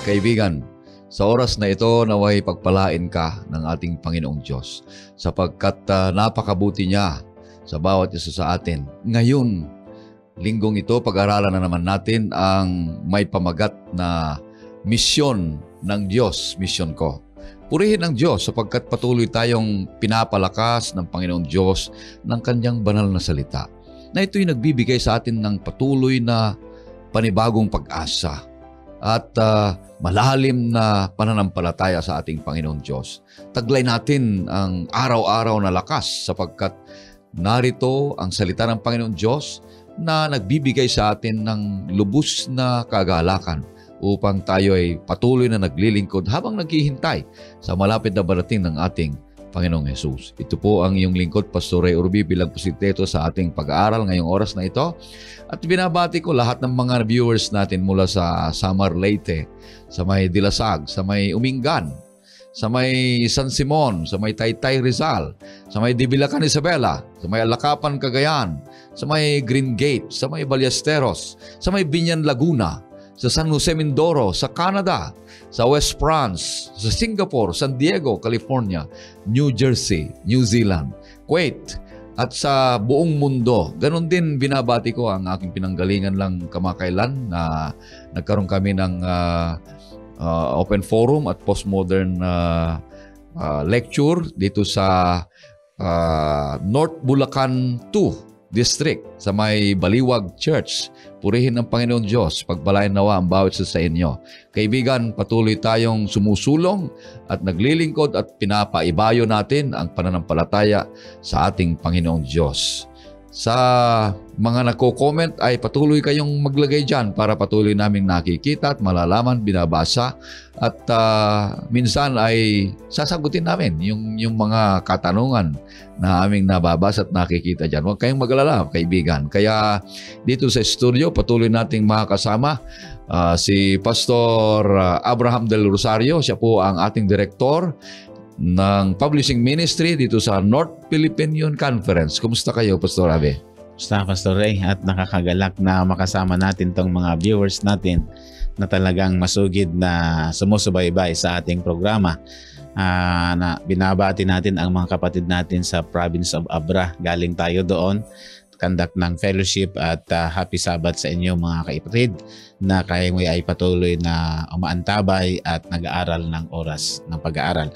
Kaibigan, sa oras na ito naway pagpalain ka ng ating Panginoong Diyos sapagkat napakabuti niya sa bawat isa sa atin. Ngayon, linggong ito, pag-aralan na naman natin ang may pamagat na misyon ng Diyos, misyon ko. Purihin ang Diyos sapagkat patuloy tayong pinapalakas ng Panginoong Diyos ng Kanyang banal na salita, na ito'y nagbibigay sa atin ng patuloy na panibagong pag-asa at malalim na pananampalataya sa ating Panginoong Diyos. Taglay natin ang araw-araw na lakas sapagkat narito ang salita ng Panginoong Diyos na nagbibigay sa atin ng lubos na kagalakan upang tayo ay patuloy na naglilingkod habang naghihintay sa malapit na barating ng ating Panginoong Jesus. Ito po ang iyong lingkod, Pastor Ray Urbi, bilang presentero sa ating pag-aaral ngayong oras na ito. At binabati ko lahat ng mga viewers natin mula sa Samar Leyte, sa may Dilasag, sa may Umingan, sa may San Simon, sa may Taytay Rizal, sa may Dibilacan Isabela, sa may Alakapan Cagayan, sa may Green Gate, sa may Ballesteros, sa may Binyan Laguna, sa San Jose Mindoro, sa Canada, sa West France, sa Singapore, San Diego, California, New Jersey, New Zealand, Kuwait, at sa buong mundo. Ganon din binabati ko ang aking pinanggalingan lang kamakailan na nagkaroon kami ng open forum at postmodern lecture dito sa North Bulacan 2 District sa may Baliwag Church. Purihin ang Panginoon Diyos, pagpalain nawa ang bawat isa sa inyo. Kaibigan, patuloy tayong sumusulong at naglilingkod at pinapaibayo natin ang pananampalataya sa ating Panginoong Diyos. Sa mga nagko-comment ay patuloy kayong maglagay dyan para patuloy naming nakikita at malalaman, binabasa at minsan ay sasagutin namin yung mga katanungan na aming nababasa at nakikita dyan. Huwag kayong mag-alala, kaibigan. Kaya dito sa studio patuloy nating makakasama si Pastor Abraham Del Rosario. Siya po ang ating direktor ng publishing ministry dito sa North Philippine Union Conference. Kumusta kayo, Pastor Abe? Kumusta, Pastor Ray? At nakakagalak na makasama natin tong mga viewers natin na talagang masugid na sumusubaybay sa ating programa. Na binabati natin ang mga kapatid natin sa province of Abra. Galing tayo doon, conduct ng fellowship at happy Sabbath sa inyo mga kapatid na kayo ay patuloy na umaantabay at nag-aaral ng oras ng pag-aaral.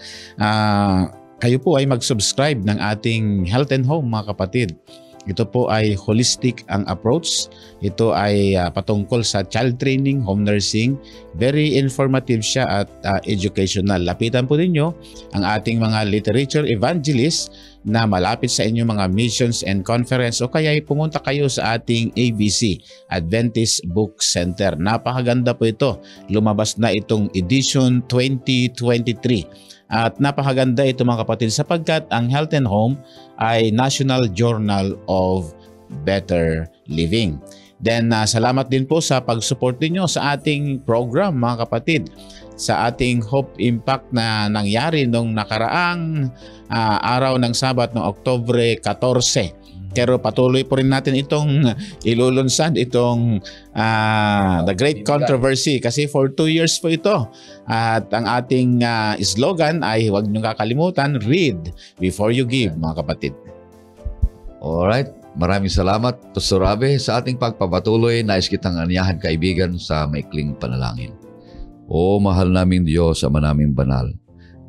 Kayo po ay mag-subscribe ng ating Health and Home mga kapatid. Ito po ay holistic ang approach. Ito ay patungkol sa child training, home nursing. Very informative siya at educational. Lapitan po ninyo ang ating mga literature evangelists na malapit sa inyong mga missions and conference o kaya pumunta kayo sa ating ABC, Adventist Book Center. Napakaganda po ito. Lumabas na itong edition 2023. At napakaganda ito mga kapatid sapagkat ang Health and Home ay National Journal of Better Living. Then salamat din po sa pag-support ninyo sa ating program mga kapatid. Sa ating Hope Impact na nangyari nung nakaraang araw ng Sabat noong Oktubre 14. Pero patuloy po rin natin itong ilulunsad, itong The Great Controversy kasi for 2 years po ito. At ang ating slogan ay huwag niyong kakalimutan, read before you give mga kapatid. Alright, maraming salamat Pastor Abe sa ating pagpapatuloy. Nais kitang aniyahan kaibigan sa maikling panalangin. O mahal naming Diyos, Ama naming banal,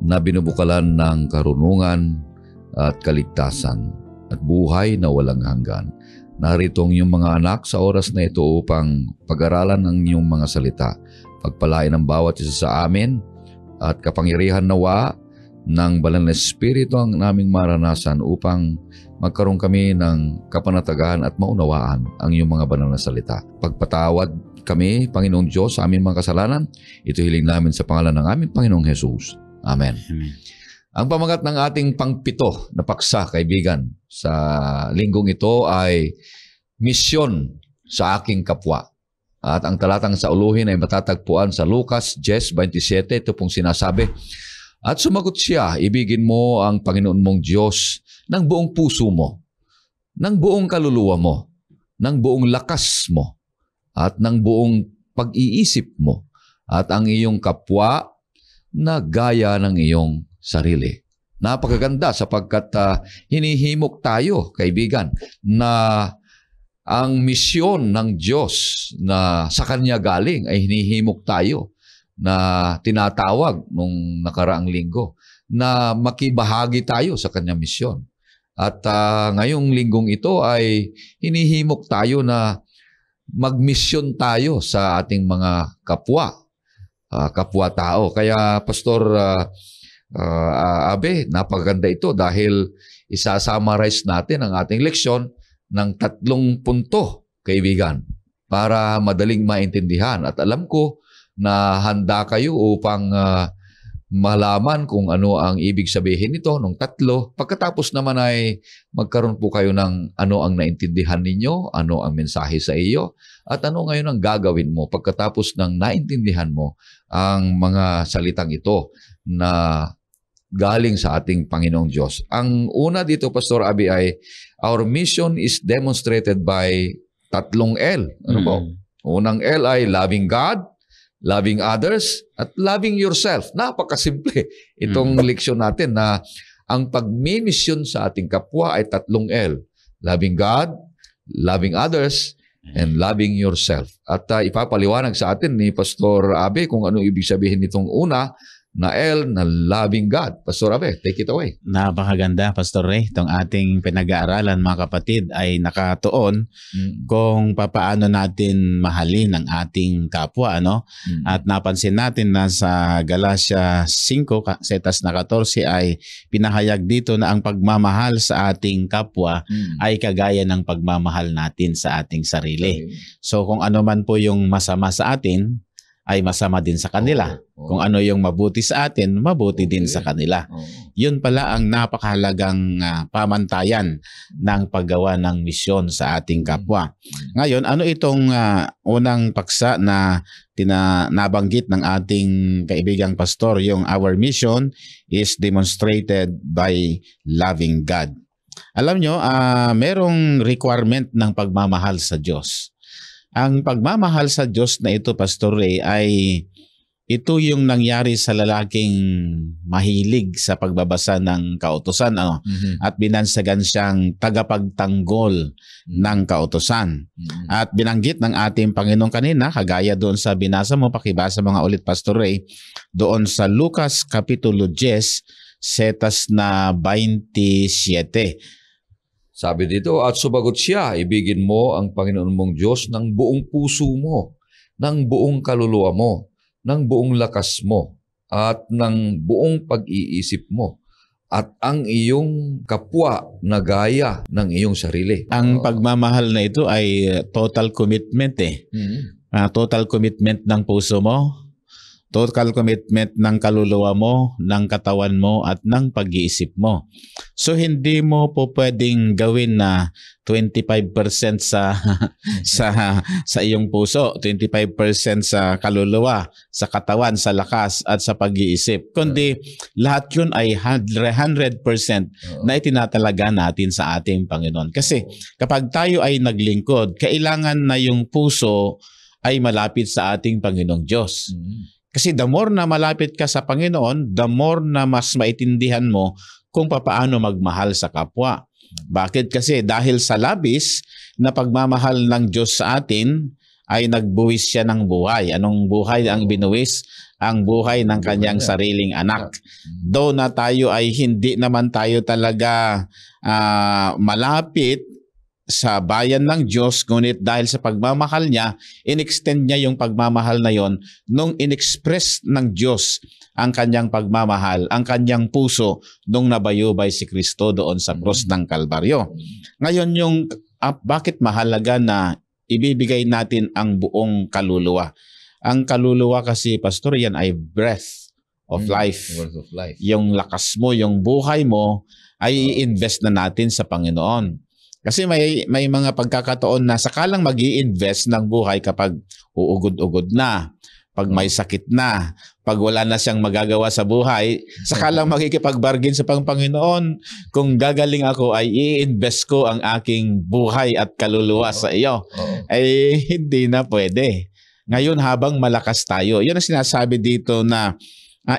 na binubukalan ng karunungan at kaligtasan at buhay na walang hanggan. Narito ang iyong mga anak sa oras na ito upang pag-aralan ang iyong mga salita. Pagpalain ang bawat isa sa amin at kapangyarihan nawa ng Banal na Espiritu ang naming maranasan upang magkaroon kami ng kapanatagan at maunawaan ang iyong mga banal na salita. Pagpatawad kami, Panginoong Diyos, sa aming mga kasalanan. Ito hiling namin sa pangalan ng aming Panginoong Jesus. Amen. Amen. Ang pamagat ng ating pangpito na paksa, kaibigan, sa linggong ito ay misyon sa aking kapwa. At ang talatang sa uluhin ay matatagpuan sa Lucas 10:27. Ito pong sinasabi, at sumagot siya, ibigin mo ang Panginoon mong Diyos ng buong puso mo, ng buong kaluluwa mo, ng buong lakas mo, at ng buong pag-iisip mo, at ang iyong kapwa na gaya ng iyong sarili. Napakaganda sapagkat hinihimok tayo, kaibigan, na ang misyon ng Diyos na sa Kanya galing ay hinihimok tayo na tinatawag nung nakaraang linggo na makibahagi tayo sa Kanyang misyon. At ngayong linggong ito ay hinihimok tayo na magmisyon tayo sa ating mga kapwa-tao. Kaya Pastor Abe, napaganda ito dahil isa-summarize natin ang ating leksyon ng 3 punto, kaibigan, para madaling maintindihan. At alam ko na handa kayo upang malaman kung ano ang ibig sabihin nito nung 3. Pagkatapos naman ay magkaroon po kayo ng ano ang naintindihan ninyo, ano ang mensahe sa iyo, at ano ngayon ang gagawin mo pagkatapos ng naintindihan mo ang mga salitang ito na galing sa ating Panginoong Diyos. Ang una dito, Pastor Abi, ay our mission is demonstrated by 3 L. Ano po? Unang L ay loving God, loving others, at loving yourself. Napakasimple itong leksyon natin na ang pagmimisyon sa ating kapwa ay 3 L. Loving God, loving others, and loving yourself. At ipapaliwanag sa atin ni Pastor Abe kung ano ibig sabihin nitong una na L na loving God. Pastor Abe, take it away. Napakaganda, Pastor Ray. Itong ating pinag-aaralan, mga kapatid, ay nakatuon kung papaano natin mahalin ang ating kapwa. Ano? At napansin natin na sa Galatia 5, setas na 14, ay pinahayag dito na ang pagmamahal sa ating kapwa ay kagaya ng pagmamahal natin sa ating sarili. So kung ano man po yung masama sa atin, ay masama din sa kanila. Kung ano yung mabuti sa atin, mabuti din sa kanila. Yun pala ang napakahalagang pamantayan ng paggawa ng misyon sa ating kapwa. Ngayon, ano itong unang paksa na nabanggit ng ating kaibigang pastor? Yung our mission is demonstrated by loving God. Alam nyo, merong requirement ng pagmamahal sa Diyos. Ang pagmamahal sa Diyos na ito, Pastor Ray, ay ito yung nangyari sa lalaking mahilig sa pagbabasa ng kautusan at binansagan siyang tagapagtanggol ng kautusan. At binanggit ng ating Panginoon kanina, kagaya doon sa binasa mo, pakibasa mga ulit, Pastor Ray, doon sa Lucas Kapitulo 10, setas na 27. Sabi dito, at sumagot siya, ibigin mo ang Panginoon mong Diyos ng buong puso mo, ng buong kaluluwa mo, ng buong lakas mo, at ng buong pag-iisip mo, at ang iyong kapwa na gaya ng iyong sarili. Ang pagmamahal na ito ay total commitment total commitment ng puso mo, total commitment ng kaluluwa mo, ng katawan mo, at ng pag-iisip mo. So hindi mo po pwedeng gawin na 25% sa iyong puso, 25% sa kaluluwa, sa katawan, sa lakas, at sa pag-iisip. Kundi lahat yun ay 100% na itinatalaga natin sa ating Panginoon. Kasi kapag tayo ay naglingkod, kailangan na yung puso ay malapit sa ating Panginoong Diyos. Kasi the more na malapit ka sa Panginoon, the more na mas maitindihan mo kung papaano magmahal sa kapwa. Bakit? Kasi dahil sa labis na pagmamahal ng Diyos sa atin, ay nagbuwis siya ng buhay. Anong buhay ang binuwis? Ang buhay ng kanyang sariling anak. Though na tayo ay hindi naman tayo talaga malapit sa bayan ng Diyos, ngunit dahil sa pagmamahal niya, in-extend niya yung pagmamahal na yon nung in-express ng Diyos ang kanyang pagmamahal, ang kanyang puso nung nabayubay si Kristo doon sa cross ng Kalbaryo. Ngayon yung bakit mahalaga na ibibigay natin ang buong kaluluwa. Ang kaluluwa kasi, Pastor, yan ay breath of life. Worth of life. Yung lakas mo, yung buhay mo, ay i-invest na natin sa Panginoon. Kasi may mga pagkakataon na sakalang mag-i-invest ng buhay kapag uugod-ugod na, pag may sakit na, pag wala na siyang magagawa sa buhay, sakalang makikipag-bargain sa Panginoon. Kung gagaling ako ay i-invest ko ang aking buhay at kaluluwa sa iyo. Ay hindi na pwede. Ngayon habang malakas tayo. Yun ang sinasabi dito na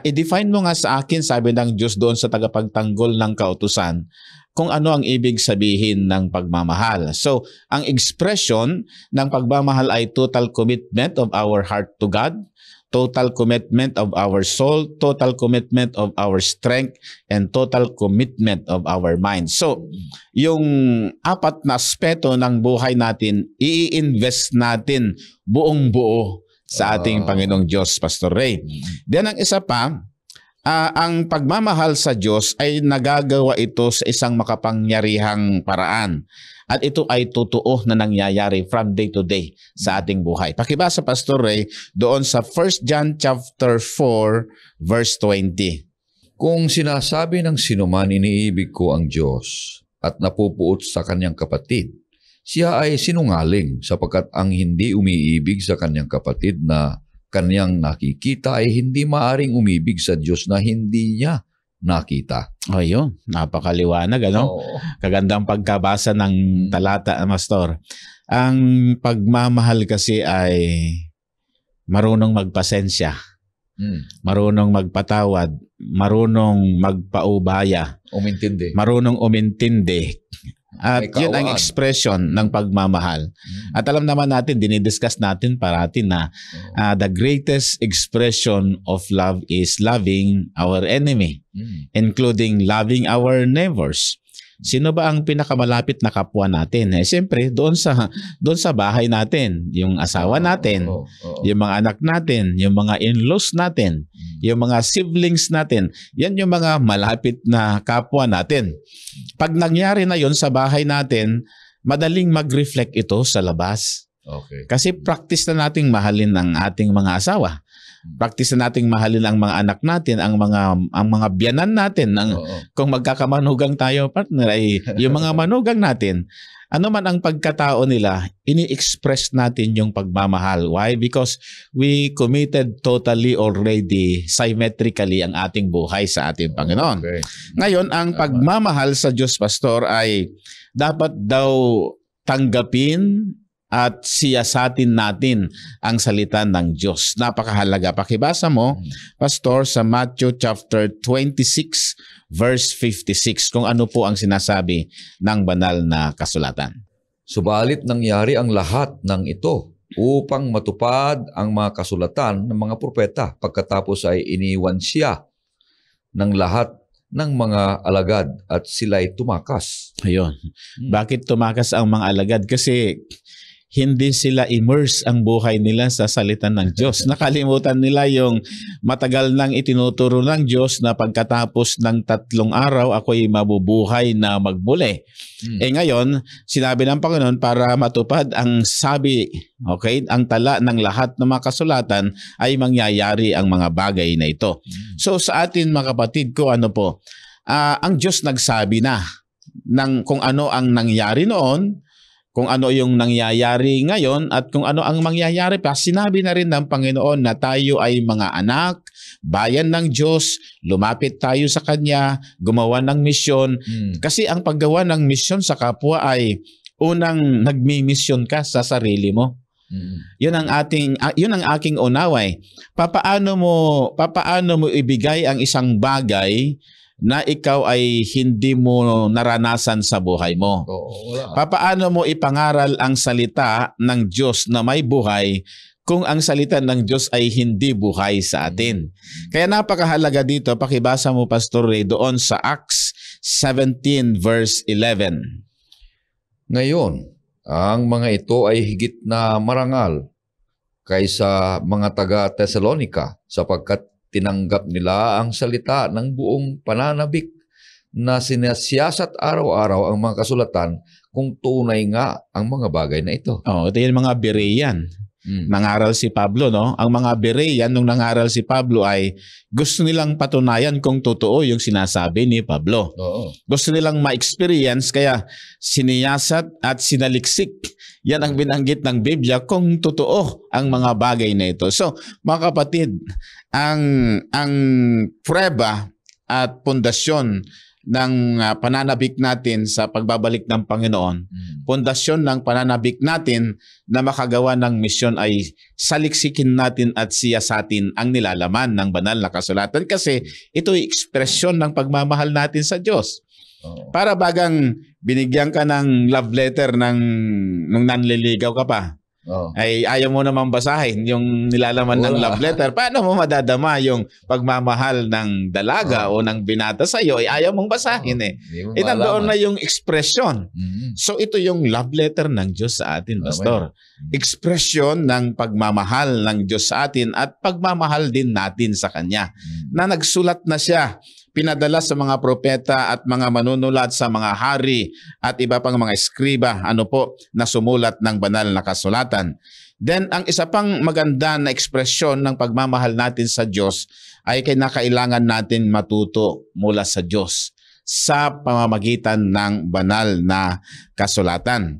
i-define mo nga sa akin, sabi ng Diyos doon sa tagapagtanggol ng kautusan, kung ano ang ibig sabihin ng pagmamahal. So, ang expression ng pagmamahal ay total commitment of our heart to God, total commitment of our soul, total commitment of our strength, and total commitment of our mind. So, yung apat na aspeto ng buhay natin, i-invest natin buong buo sa ating Panginoong Diyos, Pastor Ray. Then ang isa pa, ang pagmamahal sa Diyos ay nagagawa ito sa isang makapangyarihang paraan. At ito ay totoo na nangyayari from day to day sa ating buhay. Pakibasa, Pastor Ray, doon sa 1 John chapter 4, verse 20. Kung sinasabi ng sinuman iniibig ko ang Diyos at napupuot sa kanyang kapatid, siya ay sinungaling sapagkat ang hindi umiibig sa kanyang kapatid na kanyang nakikita ay hindi maaring umibig sa Diyos na hindi niya nakita. O yun, napakaliwanag, ano? Oo. Kagandang pagkabasa ng talata, Pastor. Ang pagmamahal kasi ay marunong magpasensya, marunong magpatawad, marunong magpaubaya, marunong umintindi. At yun ang expression ng pagmamahal. At alam naman natin, dinidiscuss natin parati na the greatest expression of love is loving our enemy, including loving our neighbors. Sino ba ang pinakamalapit na kapwa natin? Siyempre, doon sa bahay natin, yung asawa natin, yung mga anak natin, yung mga in-laws natin, yung mga siblings natin. Yan yung mga malapit na kapwa natin. Pag nangyari na yon sa bahay natin, madaling mag-reflect ito sa labas. Okay. Kasi practice na nating mahalin ang ating mga asawa. Practice na nating mahalin ang mga anak natin, ang mga biyanan natin. Kung magkakamanugang tayo, partner, ay yung mga manugang natin, ano man ang pagkatao nila, ini-express natin yung pagmamahal. Why? Because we committed totally already, symmetrically ang ating buhay sa ating Panginoon. Okay. Ngayon, ang pagmamahal sa Diyos, Pastor, ay dapat daw tanggapin at siyasatin natin ang salita ng Diyos. Napakahalaga. Pakibasa mo, Pastor, sa Matthew chapter 26, verse 56, kung ano po ang sinasabi ng banal na kasulatan. Subalit nangyari ang lahat ng ito upang matupad ang mga kasulatan ng mga propeta. Pagkatapos ay iniwan siya ng lahat ng mga alagad at sila'y tumakas. Ayun. Bakit tumakas ang mga alagad? Kasi hindi sila immerse ang buhay nila sa salita ng Diyos. Nakalimutan nila yung matagal nang itinuturo ng Diyos na pagkatapos ng 3 araw, ako'y mabubuhay na magbuli. Ngayon, sinabi ng Panginoon para matupad ang sabi, okay, ang tala ng lahat ng mga kasulatan ay mangyayari ang mga bagay na ito. So sa atin mga kapatid ko, ano po, ang Diyos nagsabi na ng kung ano ang nangyari noon, kung ano yung nangyayari ngayon at kung ano ang mangyayari pa. Sinabi na rin ng Panginoon na tayo ay mga anak, bayan ng Diyos, lumapit tayo sa Kanya, gumawa ng misyon. Kasi ang paggawa ng misyon sa kapwa ay unang nagmi-misyon ka sa sarili mo. Yun ang aking unaway. Papaano mo ibigay ang isang bagay na ikaw ay hindi mo naranasan sa buhay mo? Papaano mo ipangaral ang salita ng Diyos na may buhay kung ang salita ng Diyos ay hindi buhay sa atin? Kaya napakahalaga dito, pakibasa mo, Pastor Ray, doon sa Acts 17 verse 11. Ngayon, ang mga ito ay higit na marangal kaysa mga taga-Thessalonica sapagkat tinanggap nila ang salita ng buong pananabik na sinasiyasat araw-araw ang mga kasulatan kung tunay nga ang mga bagay na ito. Ito yung mga Berean. Nangaral si Pablo, no? Ang mga Berean, nung nangaral si Pablo ay gusto nilang patunayan kung totoo yung sinasabi ni Pablo. Gusto nilang ma-experience, kaya siniyasat at sinaliksik. Yan ang binanggit ng Biblia kung totoo ang mga bagay na ito. So, mga kapatid, ang prueba at pundasyon pananabik natin sa pagbabalik ng Panginoon, pundasyon ng pananabik natin na makagawa ng misyon ay saliksikin natin at siyasatin ang nilalaman ng banal na kasulatan kasi ito ay ekspresyon ng pagmamahal natin sa Diyos. Para bagang binigyan ka ng love letter nung nanliligaw ka pa. Ay ayaw mo naman basahin yung nilalaman ng love letter. Paano mo madadama yung pagmamahal ng dalaga o ng binata sa iyo? Ay ayaw mong basahin nandoon na yung expression. So ito yung love letter ng Diyos sa atin, Pastor. Ekspresyon ng pagmamahal ng Diyos sa atin at pagmamahal din natin sa Kanya. Na nagsulat na siya, pinadala sa mga propeta at mga manunulat sa mga hari at iba pang mga eskriba, na sumulat ng banal na kasulatan. Then, ang isa pang maganda na ekspresyon ng pagmamahal natin sa Diyos ay kinakailangan natin matuto mula sa Diyos sa pamamagitan ng banal na kasulatan.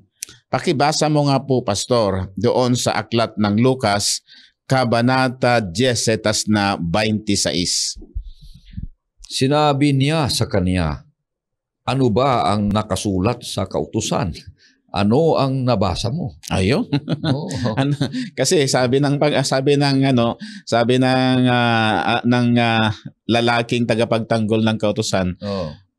Pakibasa mo nga po, Pastor, doon sa aklat ng Lucas, Kabanata 10, 26. Sinabi niya sa kanya, ano ba ang nakasulat sa kautusan? Ano ang nabasa mo? Ayun. Kasi sabi ng lalaking tagapagtanggol ng kautusan,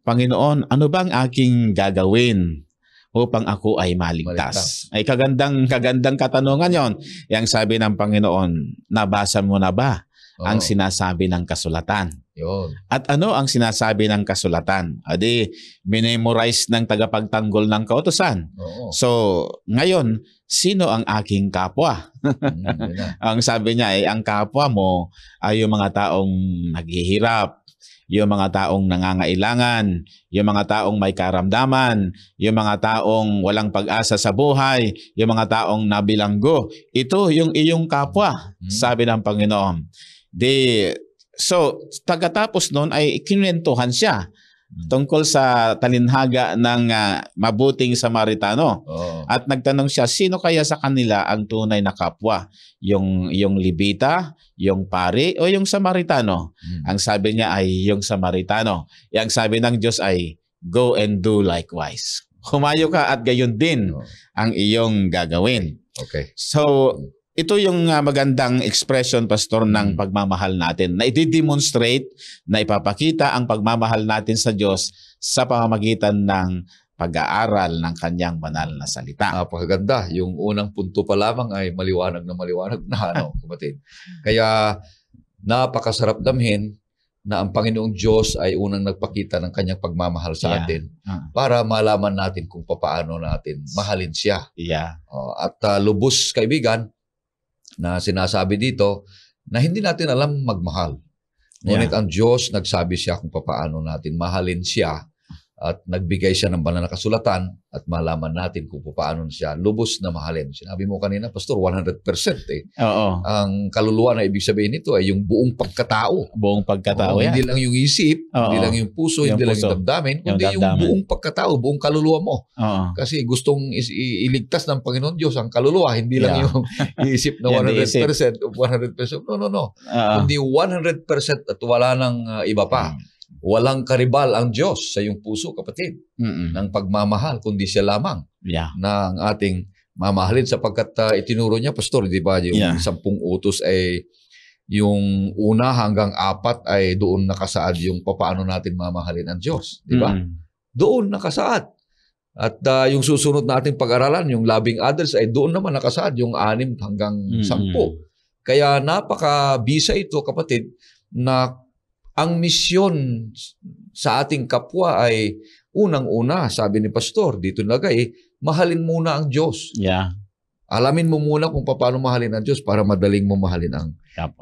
Panginoon, ano bang aking gagawin upang ako ay maligtas? Ay kagandang katanungan 'yon. Yang sabi ng Panginoon, nabasa mo na ba ang sinasabi ng kasulatan? Yun. At ano ang sinasabi ng kasulatan? Adi, minemorize ng tagapagtanggol ng kautusan. So, ngayon, sino ang aking kapwa? Ang sabi niya ay ang kapwa mo ay yung mga taong naghihirap, yung mga taong nangangailangan, yung mga taong may karamdaman, yung mga taong walang pag-asa sa buhay, yung mga taong nabilanggo. Ito yung iyong kapwa, sabi ng Panginoon. So, pagkatapos noon ay kinwentuhan siya tungkol sa talinhaga ng mabuting Samaritano. At nagtanong siya, sino kaya sa kanila ang tunay na kapwa? Yung Levita, yung pari, o yung Samaritano? Ang sabi niya ay yung Samaritano. Yang sabi ng Diyos ay, go and do likewise. Humayo ka at gayon din ang iyong gagawin. Okay. So, ito yung magandang expression, Pastor, ng pagmamahal natin na i-demonstrate, na ipapakita ang pagmamahal natin sa Diyos sa pamamagitan ng pag-aaral ng Kanyang banal na salita. Napakaganda. Yung unang punto pa lamang ay maliwanag na kapatid. Kaya napakasarap damhin na ang Panginoong Diyos ay unang nagpakita ng Kanyang pagmamahal sa atin para malaman natin kung paano natin mahalin siya. At lubos, kaibigan, na sinasabi dito na hindi natin alam magmahal. Ngunit ang Diyos, nagsabi siya kung paano natin mahalin siya at nagbigay siya ng banal na kasulatan at malaman natin kung paano siya lubos na mahalin. Sinabi mo kanina, Pastor, 100% Ang kaluluwa na ibig sabihin nito ay yung buong pagkatao. Buong pagkatao, Hindi lang yung isip, hindi lang yung puso, hindi lang yung damdamin, kundi yung buong pagkatao, buong kaluluwa mo. Kasi gustong iligtas ng Panginoon Diyos ang kaluluwa, hindi lang yung isip na 100% o 100%. No. Kundi 100% at wala nang iba pa. Walang karibal ang Diyos sa iyong puso, kapatid, ng pagmamahal, kundi siya lamang ng ating mamahalin sapagkat itinuro niya, Pastor, di ba, yung 10 utos ay yung una hanggang 4 ay doon nakasaad yung paano natin mamahalin ang Diyos, di ba? Doon nakasaad. At yung susunod nating pag-aralan, yung loving others, ay doon naman nakasaad yung 6 hanggang 10. Kaya napakabisa ito, kapatid, na ang misyon sa ating kapwa ay unang-una, sabi ni Pastor, dito nilagay, mahalin muna ang Diyos. Alamin mo muna kung paano mahalin ang Diyos para madaling mo mahalin ang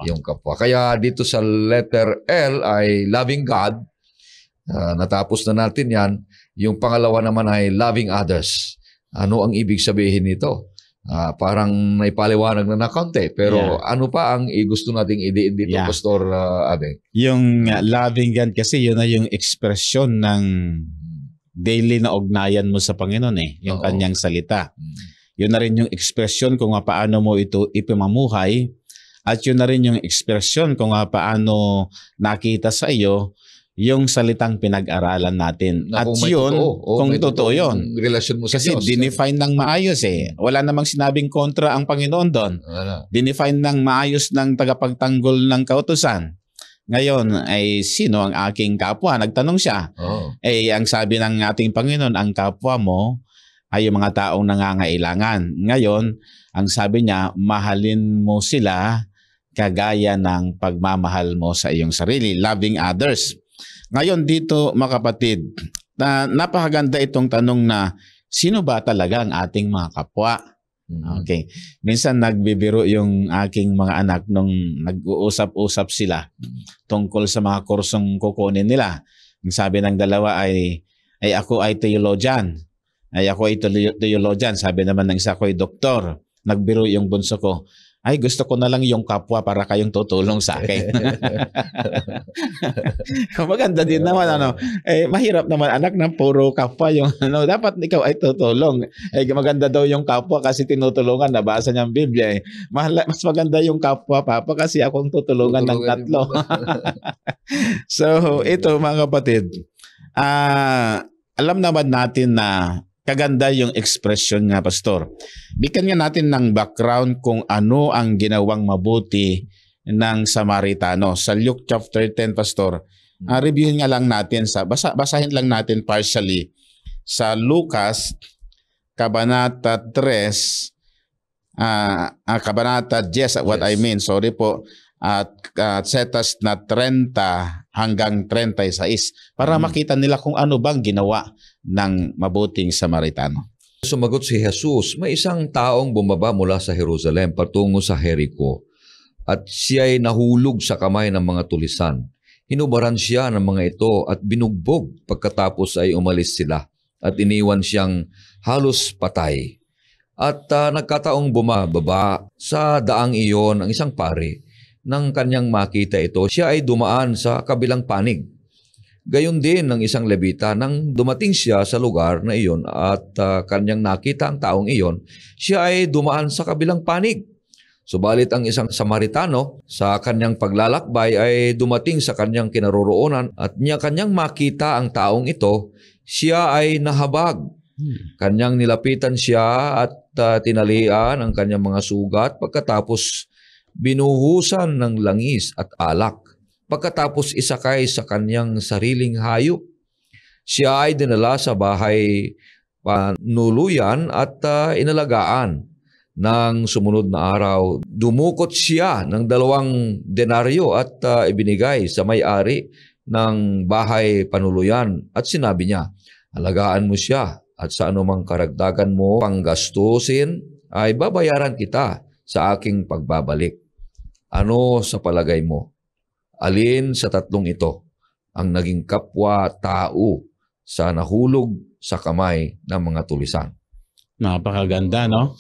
iyong kapwa. Kaya dito sa letter L ay loving God. Natapos na natin yan. Yung pangalawa naman ay loving others. Ano ang ibig sabihin nito? Parang naipaliwanag na kaunti. Pero ano pa ang gusto nating idiin dito, Pastor Abe? Yung loving God kasi yun na yung ekspresyon ng daily na ugnayan mo sa Panginoon yung Kanyang salita. Yun na rin yung ekspresyon kung paano mo ito ipimamuhay at yun na rin yung ekspresyon kung paano nakita sa iyo yung salitang pinag-aralan natin. Na At kung may yun, kung may totoo yun. Relasyon mo sa Kasi Diyos. dinefine ng maayos eh. Wala namang sinabing kontra ang Panginoon doon. Wala. Dinefine ng maayos ng tagapagtanggol ng kautusan. Ngayon ay sino ang aking kapwa? Nagtanong siya. Oo. Eh ang sabi ng ating Panginoon, ang kapwa mo ay yung mga taong nangangailangan. Ngayon, ang sabi niya, mahalin mo sila kagaya ng pagmamahal mo sa iyong sarili. Loving others. Ngayon dito mga kapatid, napakaganda itong tanong na sino ba talaga ang ating mga kapwa? Okay. Minsan nagbibiro yung aking mga anak nung nag-uusap-usap sila tungkol sa mga kursong kukunin nila. Ang sabi ng dalawa ay ako ay theologian. Ako ay theologian. Sabi naman ng isa ko ay doktor. Nagbiro yung bunso ko. Ay, gusto ko na lang yung kapwa para kayong tutulong sa akin. Maganda din naman, mahirap naman anak ng puro kapwa yung, dapat ikaw ay tutulong. Maganda daw yung kapwa kasi tinutulungan, nabasa niya ang Biblia. Mas maganda yung kapwa, papa, kasi akong tutulungan ng tatlo. So, ito mga kapatid, alam naman natin na kaganda yung expression nga, Pastor. Bigyan nga natin ng background kung ano ang ginawang mabuti ng Samaritano. Sa Luke chapter 10, Pastor, reviewin nga lang natin, basahin lang natin partially. Sa Lucas, Kabanata 3, Kabanata 10, what I mean, sorry po, at setas na 30 hanggang 36 para makita nila kung ano bang ginawa ng mabuting Samaritano. Sumagot si Jesus, may isang taong bumaba mula sa Jerusalem patungo sa Jericho at siya ay nahulog sa kamay ng mga tulisan. Hinubaran siya ng mga ito at binugbog, pagkatapos ay umalis sila at iniwan siyang halos patay. At nagkataong bumababa sa daang iyon ang isang pari. Nang kanyang makita ito, siya ay dumaan sa kabilang panig. Gayon din ng isang Levita, nang dumating siya sa lugar na iyon at kanyang nakita ang taong iyon, siya ay dumaan sa kabilang panig. Subalit ang isang Samaritano sa kanyang paglalakbay ay dumating sa kanyang kinaroroonan at kanyang makita ang taong ito, siya ay nahabag. Kanyang nilapitan siya at tinalian ang kanyang mga sugat, pagkatapos binuhusan ng langis at alak. Pagkatapos isakay sa kanyang sariling hayop, siya ay dinala sa bahay panuluyan at inalagaan. Nang sumunod na araw, dumukot siya ng 2 denaryo at ibinigay sa may-ari ng bahay panuluyan at sinabi niya, alagaan mo siya at sa anumang karagdagan mo panggastusin ay babayaran kita sa aking pagbabalik. Ano sa palagay mo? Alin sa tatlong ito ang naging kapwa-tao sa nahulog sa kamay ng mga tulisan? Napakaganda, no?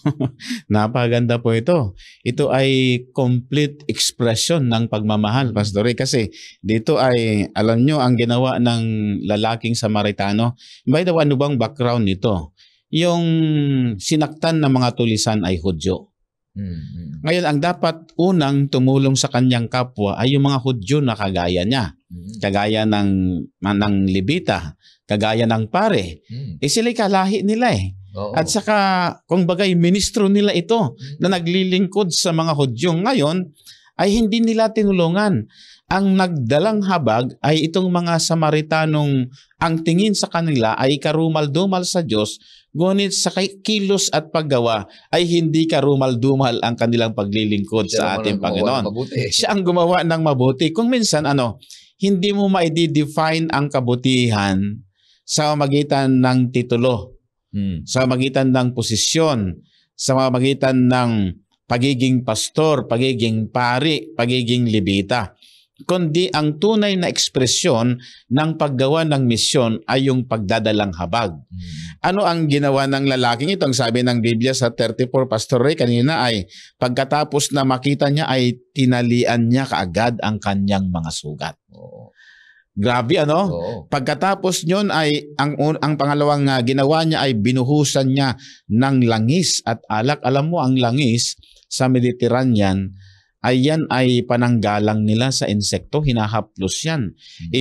Napakaganda po ito. Ito ay complete expression ng pagmamahal, Pastor Ray. Kasi dito ay, alam nyo, ang ginawa ng lalaking Samaritano. By the way, ano bang background nito? Yung sinaktan ng mga tulisan ay Hudyo. Ngayon, ang dapat unang tumulong sa kanyang kapwa ay yung mga Hudyo na kagaya niya. Kagaya ng Levita, kagaya ng pare. Sila'y kalahi nila eh. Oo. At saka, kung bagay, ministro nila ito na naglilingkod sa mga Hudyo. Ngayon, ay hindi nila tinulungan. Ang nagdalang habag ay itong mga Samaritanong ang tingin sa kanila ay karumal-dumal sa Diyos, ngunit sa kilos at paggawa ay hindi karumal-dumal ang kanilang paglilingkod sa ating Panginoon. Siya ang gumawa ng mabuti. Kung minsan, hindi mo ma-define ang kabutihan sa magitan ng titulo, sa magitan ng posisyon, sa magitan ng pagiging pastor, pagiging pari, pagiging Levita. Kundi ang tunay na ekspresyon ng paggawa ng misyon ay yung pagdadalang habag. Ano ang ginawa ng lalaking ito? Ang sabi ng Biblia sa 34, Pastor Ray, kanina ay pagkatapos na makita niya ay tinalian niya kaagad ang kanyang mga sugat. Grabe, Pagkatapos nyon ay ang pangalawang ginawa niya ay binuhusan niya ng langis at alak. Alam mo, ang langis sa Mediterranean Ayan ay pananggalang nila sa insekto, hinahaplos yan.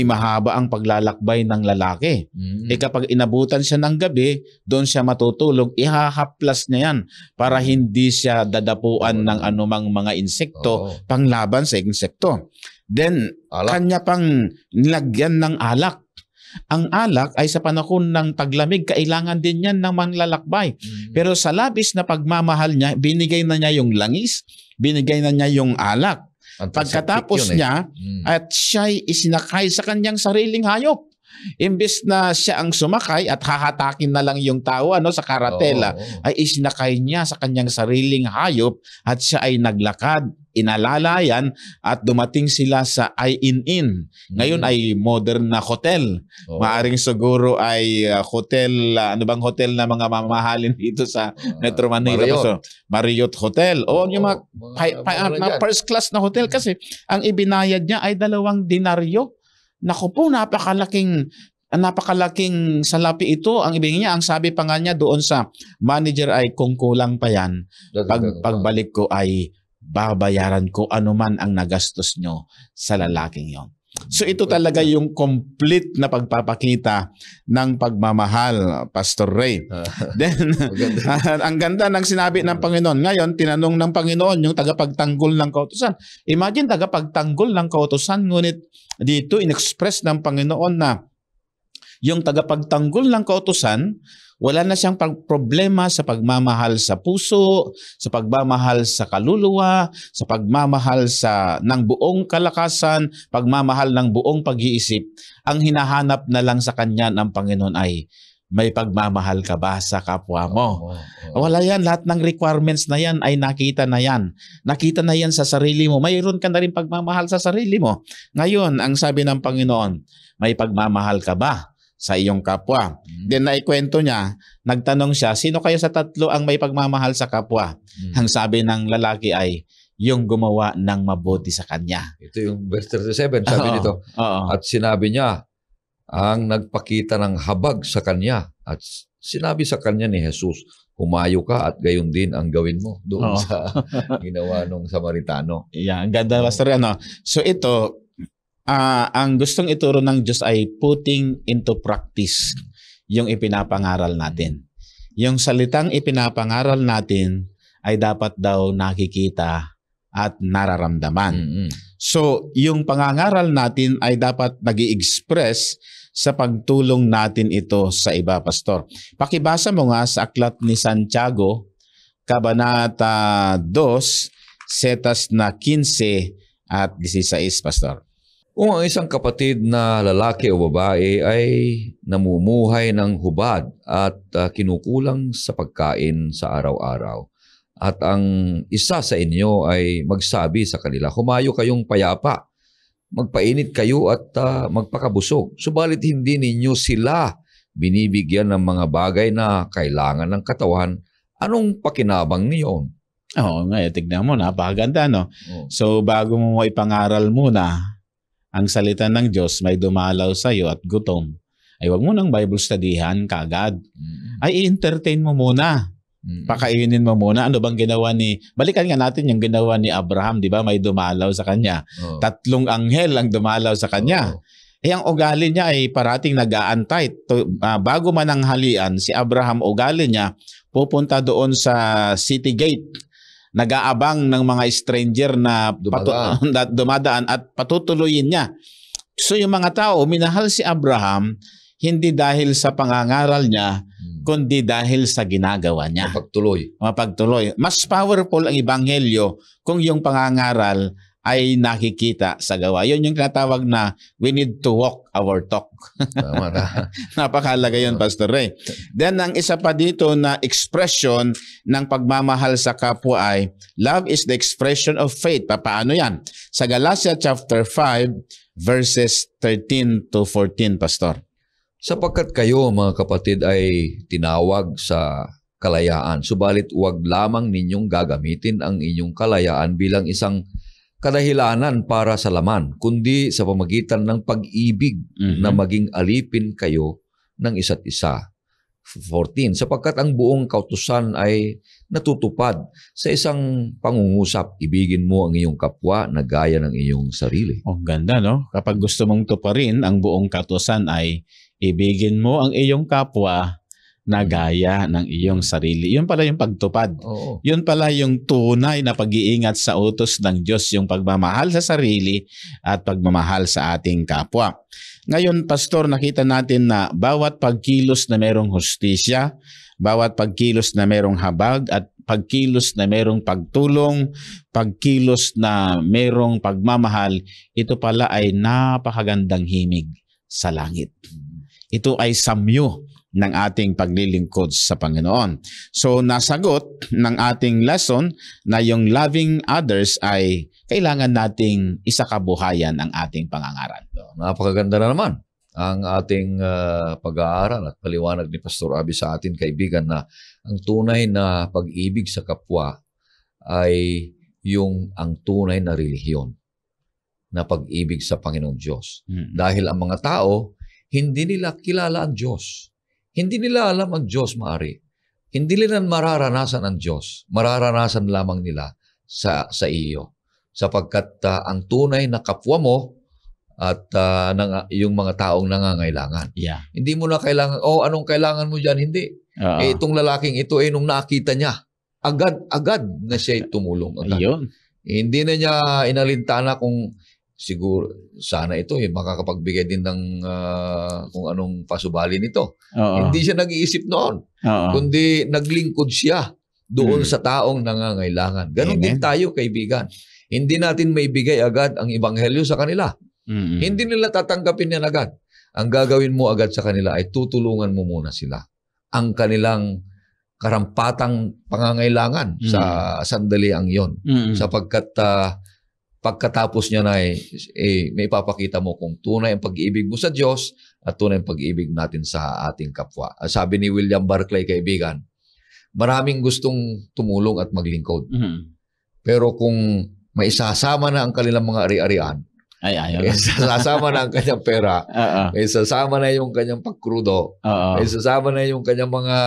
Mahaba ang paglalakbay ng lalaki. Kapag inabutan siya ng gabi, doon siya matutulog, ihahaplas niya yan para hindi siya dadapuan ng anumang mga insekto, panglaban sa insekto. Then, kanya pang nilagyan ng alak. Ang alak ay sa panahon ng taglamig, kailangan din yan ng manlalakbay. Pero sa labis na pagmamahal niya, binigay na niya yung langis, binigay na niya yung alak. Pagkatapos niya, at siya'y isinakay sa kanyang sariling hayop. Imbes na siya ang sumakay at hahatakin na lang yung tao sa karatela, ay isinakay niya sa kanyang sariling hayop at siya ay naglakad, inalalayan at dumating sila sa Inn. Ngayon ay modern na hotel. Maaring siguro ay hotel, ano bang hotel na mga mamahalin dito sa Metro Manila? Marriott Hotel. Yung mga first class na hotel kasi ang ibinayad niya ay 2 denaryo. Naku po, napakalaking salapi ito. Ang ibig niya, ang sabi pa nga niya doon sa manager ay kung kulang pa yan, pagbalik ko ay babayaran ko anuman ang nagastos nyo sa lalaking yon. So ito talaga yung complete na pagpapakita ng pagmamahal, Pastor Ray. Then, ang ganda ng sinabi ng Panginoon. Ngayon, tinanong ng Panginoon yung tagapagtanggol ng kautusan. Imagine, tagapagtanggol ng kautusan, ngunit dito inexpress ng Panginoon na yung tagapagtanggol ng kautusan, wala na siyang problema sa pagmamahal sa puso, sa pagmamahal sa kaluluwa, sa pagmamahal ng buong kalakasan, pagmamahal ng buong pag-iisip. Ang hinahanap na lang sa kanya ng Panginoon ay, may pagmamahal ka ba sa kapwa mo? Wala yan. Lahat ng requirements na yan ay nakita na yan. Nakita na yan sa sarili mo. Mayroon ka na rin pagmamahal sa sarili mo. Ngayon, ang sabi ng Panginoon, may pagmamahal ka ba sa iyong kapwa? Then naikwento niya, nagtanong siya, sino kayo sa tatlo ang may pagmamahal sa kapwa? Ang sabi ng lalaki ay, yung gumawa ng mabuti sa kanya. Ito yung verse 37, sabi nito. At sinabi niya, ang nagpakita ng habag sa kanya. At sinabi sa kanya ni Jesus, humayo ka at gayon din ang gawin mo doon sa ginawa ng Samaritano. Ang ganda, Pastor. So ito, ang gustong ituro ng Diyos ay putting into practice yung ipinapangaral natin. Yung salitang ipinapangaral natin ay dapat daw nakikita at nararamdaman. So, yung pangangaral natin ay dapat nag-i-express sa pagtulong natin ito sa iba, Pastor. Pakibasa mo nga sa aklat ni Santiago, Kabanata 2, setas na 15 at 16, Pastor. Kung ang isang kapatid na lalaki o babae ay namumuhay ng hubad at kinukulang sa pagkain sa araw-araw, at ang isa sa inyo ay magsabi sa kanila, humayo kayong payapa, magpainit kayo at magpakabusog. Subalit hindi ninyo sila binibigyan ng mga bagay na kailangan ng katawan. Anong pakinabang niyon? Tignan mo, napakaganda, no? So, bago mo ipangaral muna ang salita ng Diyos, may dumalaw sa iyo at gutom, ay wag mo nang Bible studyhan kaagad. Ay i-entertain mo muna. Pakainin mo muna. Ano bang ginawa balikan nga natin yung ginawa ni Abraham, di ba? May dumalaw sa kanya. 3 anghel ang dumalaw sa kanya. Ang ugali niya ay parating nag-aantay. Bago man ang halian, si Abraham, ugali niya, pupunta doon sa city gate. Nag-aabang ng mga stranger na dumadaan at patutuloyin niya. So yung mga tao, minahal si Abraham hindi dahil sa pangangaral niya, kundi dahil sa ginagawa niya. Mapagtuloy. Mas powerful ang ebanghelyo kung yung pangangaral ay nakikita sa gawa. Yun yung tinatawag na we need to walk our talk. Tama na. Napakahalaga yun, Pastor Ray. Then, ang isa pa dito na expression ng pagmamahal sa kapwa ay love is the expression of faith. Paano yan? Sa Galatia chapter 5, verses 13 to 14, Pastor. Sapagkat kayo, mga kapatid, ay tinawag sa kalayaan, subalit huwag lamang ninyong gagamitin ang inyong kalayaan bilang isang kadahilanan para sa laman, kundi sa pamagitan ng pag-ibig na maging alipin kayo ng isa't isa. 14, sapagkat ang buong kautusan ay natutupad sa isang pangungusap, ibigin mo ang iyong kapwa na gaya ng iyong sarili. Oh, ganda, no? Kapag gusto mong tuparin ang buong kautusan ay ibigin mo ang iyong kapwa na gaya ng iyong sarili. Yun pala yung pagtupad. Oo. Yun pala yung tunay na pag-iingat sa utos ng Diyos, yung pagmamahal sa sarili at pagmamahal sa ating kapwa. Ngayon, Pastor, nakita natin na bawat pagkilos na merong hustisya, bawat pagkilos na merong habag at pagkilos na merong pagtulong, pagkilos na merong pagmamahal, ito pala ay napakagandang himig sa langit. Ito ay samyo ng ating paglilingkod sa Panginoon. So, nasagot ng ating lesson na yung loving others ay kailangan nating isakabuhayan ang ating pangangaral. Napakaganda na naman ang ating pag-aaral at paliwanag ni Pastor Abby sa atin, kaibigan, na ang tunay na pag-ibig sa kapwa ay ang tunay na relihiyon na pag-ibig sa Panginoong Diyos. Dahil ang mga tao, hindi nila kilala ang Diyos. Hindi nila alam ang Diyos, maaari. Hindi nila mararanasan ang Diyos. Mararanasan lamang nila sa iyo. Sapagkat ang tunay na kapwa mo at yung mga taong nangangailangan. Yeah. Hindi mo na kailangan, anong kailangan mo dyan? Hindi. Itong lalaking ito, nung nakita niya, agad na siya tumulong. Ayun. Hindi na niya inalintana kung siguro, sana ito, makakapagbigay din ng kung anong pasubali nito. Hindi siya nag-iisip noon. Kundi naglingkod siya doon sa taong nangangailangan. Ganon din tayo, kaibigan. Hindi natin maibigay agad ang ebanghelyo sa kanila. Hindi nila tatanggapin yan agad. Ang gagawin mo agad sa kanila ay tutulungan mo muna sila. Ang kanilang karampatang pangangailangan sa sandali ang yon. Sapagkat pagkatapos niya na may ipapakita mo kung tunay ang pag-ibig mo sa Diyos at tunay ang pag-ibig natin sa ating kapwa. Sabi ni William Barclay, kaibigan, maraming gustong tumulong at maglingkod. Pero kung maisasama na ang kanilang mga ari-arian, isasama na ang kanyang pera, isasama na yung kanyang pagkrudo, isasama na yung kanyang mga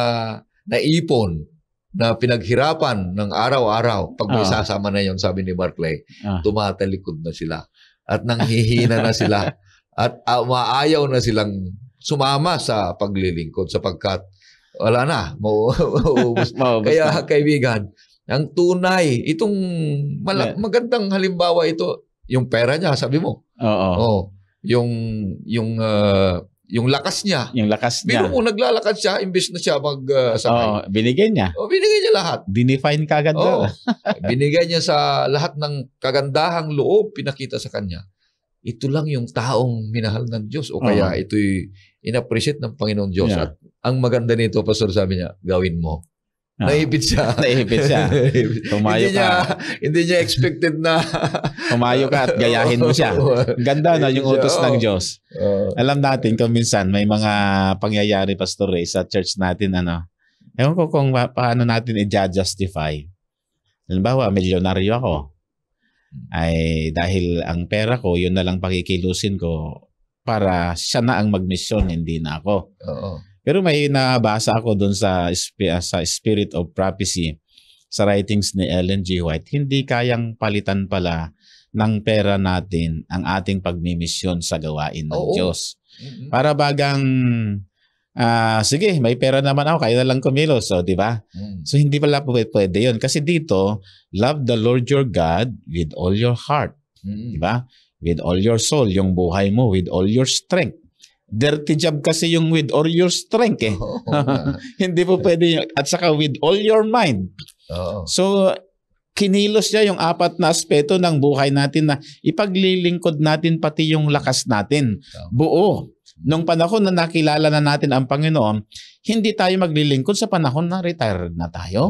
naipon na pinaghirapan ng araw-araw, pag may sasama na yon, sabi ni Barclay, tumatalikod na sila at nanghihina na sila at maayaw na silang sumama sa paglilingkod sapagkat wala na, mauubos. Kaya kaibigan, ang tunay, itong magandang halimbawa ito, yung pera niya, sabi mo. Yung lakas niya. Yung lakas niya. Biro mo, naglalakad siya, imbes na siya mag-sakay. Binigay niya. Binigay niya lahat. Dinefine kagad. Binigay niya sa lahat ng kagandahang loob, pinakita sa kanya. Ito lang yung taong minahal ng Diyos. O kaya ito'y in-appreciate ng Panginoong Diyos. At ang maganda nito, Pastor, sabi niya, gawin mo. Naipit siya. Tumayo ka. Hindi niya expected na tumayo ka at gayahin mo siya. Ganda na yung utos ng Diyos. Alam natin kung minsan may mga pangyayari, Pastor Ray, sa church natin, ewan ko kung paano natin i-justify. Halimbawa, milyonaryo ako. Ay dahil ang pera ko, yun na lang pakikilusin ko para siya na ang magmisyon, hindi na ako. Pero may nabasa ako doon sa Spirit of Prophecy sa writings ni Ellen G. White, hindi kayang palitan pala ng pera natin ang ating pagmimisyon sa gawain ng Diyos. Para bagang, sige, may pera naman ako, kaya na lang kumilos, di ba? So hindi pala pwede yun. Kasi dito, love the Lord your God with all your heart. Di ba? With all your soul, yung buhay mo, with all your strength. Dirty job kasi yung with all your strength Hindi po pwede yung, at saka with all your mind. So, kinilos niya yung apat na aspeto ng buhay natin na ipaglilingkod natin pati yung lakas natin. Buo. Nung panahon na nakilala na natin ang Panginoon, hindi tayo maglilingkod sa panahon na retired na tayo.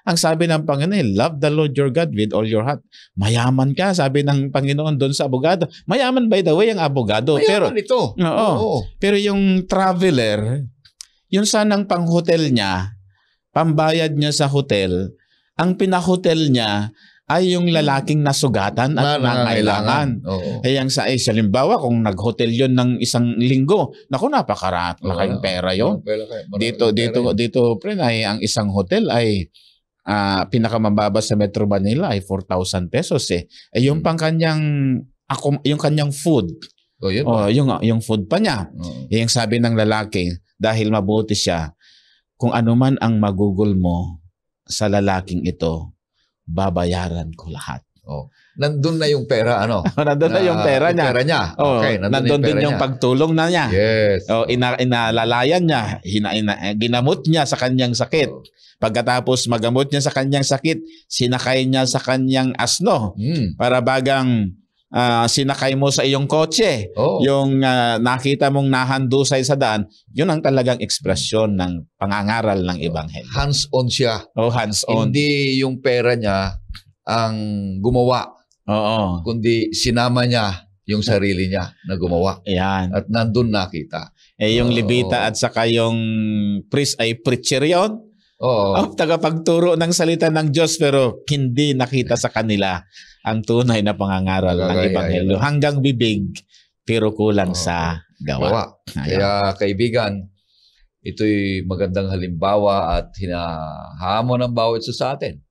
Ang sabi ng Panginoon, love the Lord your God with all your heart. Mayaman ka, sabi ng Panginoon doon sa abogado. Mayaman, by the way, ang abogado. Mayaman ito. Pero yung traveler, yun sanang pang-hotel niya, pambayad niya sa hotel, ang pinahotel niya ay yung lalaking nasugatan at nangailangan. Oo. Kaya halimbawa, kung nag-hotel yun ng isang linggo, naku, napakalaking pera yun. Dito, pre, ang isang hotel ay pinakamababa sa Metro Manila ay 4,000 pesos eh. Yung yung kanyang food. Yung food pa niya. Yung sabi ng lalaki, dahil mabuti siya, kung ano man ang magugol mo sa lalaking ito, babayaran ko lahat. Nandun na yung pera, nandun na yung pera niya. Okay, nandun din yung pagtulong na niya. Yes. Inalalayan niya, ginamot niya sa kanyang sakit. Pagkatapos magamot niya sa kanyang sakit, sinakay niya sa kanyang asno. Para bagang sinakay mo sa iyong kotse. Yung nakita mong nahandusay sa daan, yun ang talagang ekspresyon ng pangangaral ng Ebanghelyo. Hands-on siya. Hands-on. Hindi yung pera niya ang gumawa. Kundi sinama niya yung sarili niya na gumawa. Ayan. At nandun nakita. Yung Levita at saka yung priest ay preacher yun. Tagapagturo ng salita ng Diyos, pero hindi nakita sa kanila ang tunay na pangangaral ng Ebanghelyo. Hanggang bibig, pero kulang sa gawa. Kaya kaibigan, ito'y magandang halimbawa at hinahamon ng bawat isa sa atin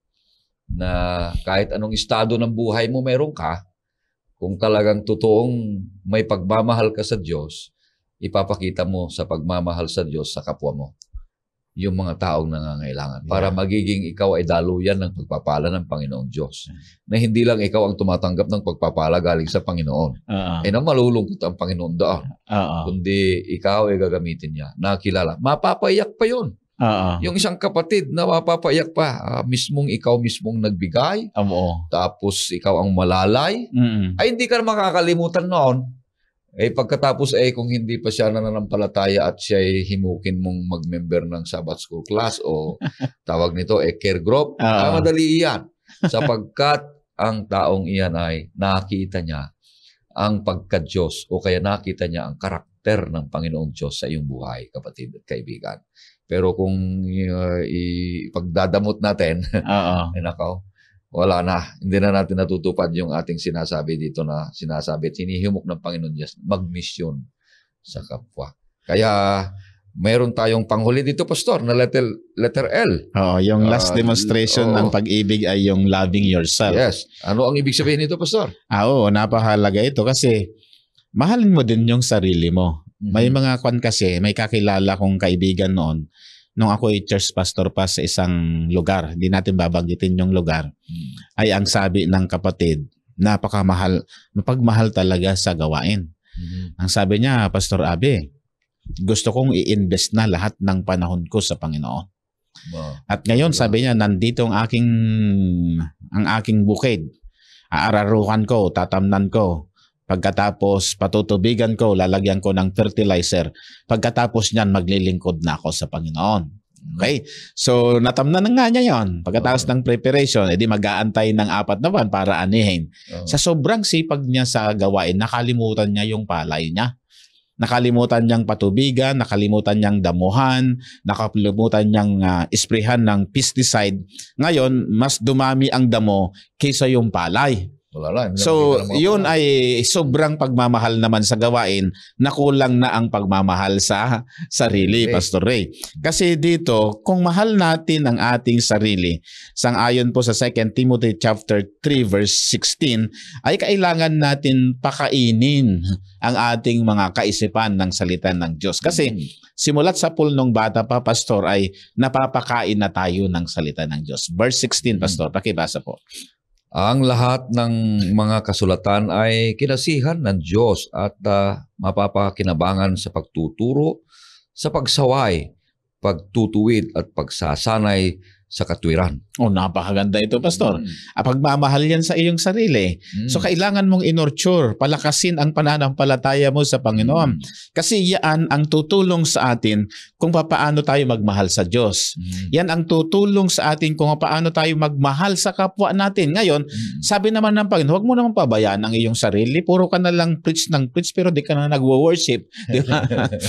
na kahit anong estado ng buhay mo meron ka, kung talagang totoong may pagmamahal ka sa Diyos, ipapakita mo sa pagmamahal sa Diyos sa kapwa mo yung mga taong nangangailangan para magiging ikaw ay daluyan ng pagpapala ng Panginoong Diyos. Na hindi lang ikaw ang tumatanggap ng pagpapala galing sa Panginoon. Na malulungkot ang Panginoon doon. Kundi ikaw ay gagamitin niya. Nakilala. Mapapayak pa yun. Yung isang kapatid na mapapayak pa, mismong ikaw mismong nagbigay, tapos ikaw ang malalay, ay hindi ka na makakalimutan noon. Pagkatapos kung hindi pa siya nananampalataya at siya ay himukin mong mag-member ng Sabbath School class o tawag nito care group, madali iyan. Sapagkat ang taong iyan ay nakita niya ang pagka-Diyos o kaya nakita niya ang karakter ng Panginoong Diyos sa iyong buhay, kapatid at kaibigan. Pero kung ipagdadamot natin, wala na. Hindi na natin natutupad yung ating sinasabi dito na sinasabi at hinihimok ng Panginoon Diyos magmisyon sa kapwa. Kaya mayroon tayong panghuli dito, Pastor, na letter L. Yung last demonstration ng pag-ibig ay yung loving yourself. Yes. Ano ang ibig sabihin nito, Pastor? Napakahalaga ito kasi mahalin mo din yung sarili mo. May mga kasi, may kakilala kong kaibigan noon, nung ako ay church pastor pa sa isang lugar, hindi natin babanggitin yung lugar, ay ang sabi ng kapatid, mapagmahal talaga sa gawain. Ang sabi niya, Pastor Abe, gusto kong i-invest na lahat ng panahon ko sa Panginoon. At ngayon, sabi niya, nandito ang aking bukid. Aararuhan ko, tatamnan ko. Pagkatapos patutubigan ko, lalagyan ko ng fertilizer. Pagkatapos niyan, maglilingkod na ako sa Panginoon. Okay? So, natamnan na nga niya yon. Pagkatapos ng preparation, edi mag-aantay ng 4 na buwan para anihin. Sa sobrang sipag niya sa gawain, nakalimutan niya yung palay niya. Nakalimutan niyang patubigan, nakalimutan niyang damuhan, nakalimutan niyang isprehan ng pesticide. Ngayon, mas dumami ang damo kaysa yung palay. So, yun ay sobrang pagmamahal naman sa gawain na kulang na ang pagmamahal sa sarili, Pastor Ray. Kasi dito, kung mahal natin ang ating sarili, sang-ayon po sa 2 Timothy chapter 3 verse 16, ay kailangan natin pakainin ang ating mga kaisipan ng salita ng Diyos. Kasi simulat sa pulnong bata pa, Pastor, ay napapakain na tayo ng salita ng Diyos. Verse 16, Pastor, pakibasa po. Ang lahat ng mga kasulatan ay kinasihan ng Diyos at mapapakinabangan sa pagtuturo, sa pagsaway, pagtutuwid at pagsasanay sa katwiran. Napakaganda ito, Pastor. Pagmamahal yan sa iyong sarili. So, kailangan mong inurture, palakasin ang pananampalataya mo sa Panginoon. Kasi yan ang tutulong sa atin kung paano tayo magmahal sa Diyos. Yan ang tutulong sa atin kung paano tayo magmahal sa kapwa natin. Ngayon, sabi naman ng Panginoon, huwag mo naman pabayaan ang iyong sarili. Puro ka na lang preach ng preach, pero di ka na nagwo-worship. Di ba?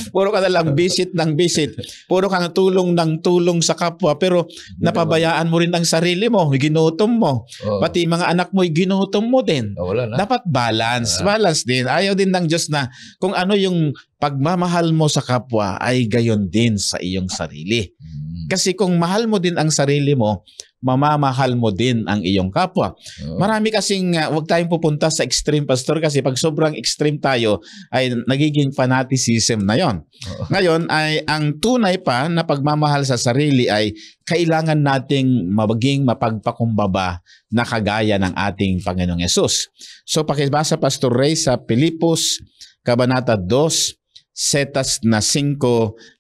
Puro ka na lang visit ng visit. Puro ka na tulong ng tulong sa kapwa, pero Napabayaan mo rin ang sarili mo, ginutom mo. Oo. Pati mga anak mo, ginutom mo din. Wala na. Dapat balance. Balance din. Ayaw din ng Diyos na kung ano yung pagmamahal mo sa kapwa ay gayon din sa iyong sarili. Kasi kung mahal mo din ang sarili mo, mamamahal mo din ang iyong kapwa. Oo. Marami kasing, huwag tayong pupunta sa extreme, Pastor, kasi pag sobrang extreme tayo, ay nagiging fanaticism na yon. Oo. Ngayon, ay ang tunay pa na pagmamahal sa sarili ay kailangan nating maging mapagpakumbaba na kagaya ng ating Panginoong Yesus. So, pakibasa, Pastor Ray, sa Pilipos, Kabanata 2, setas na 5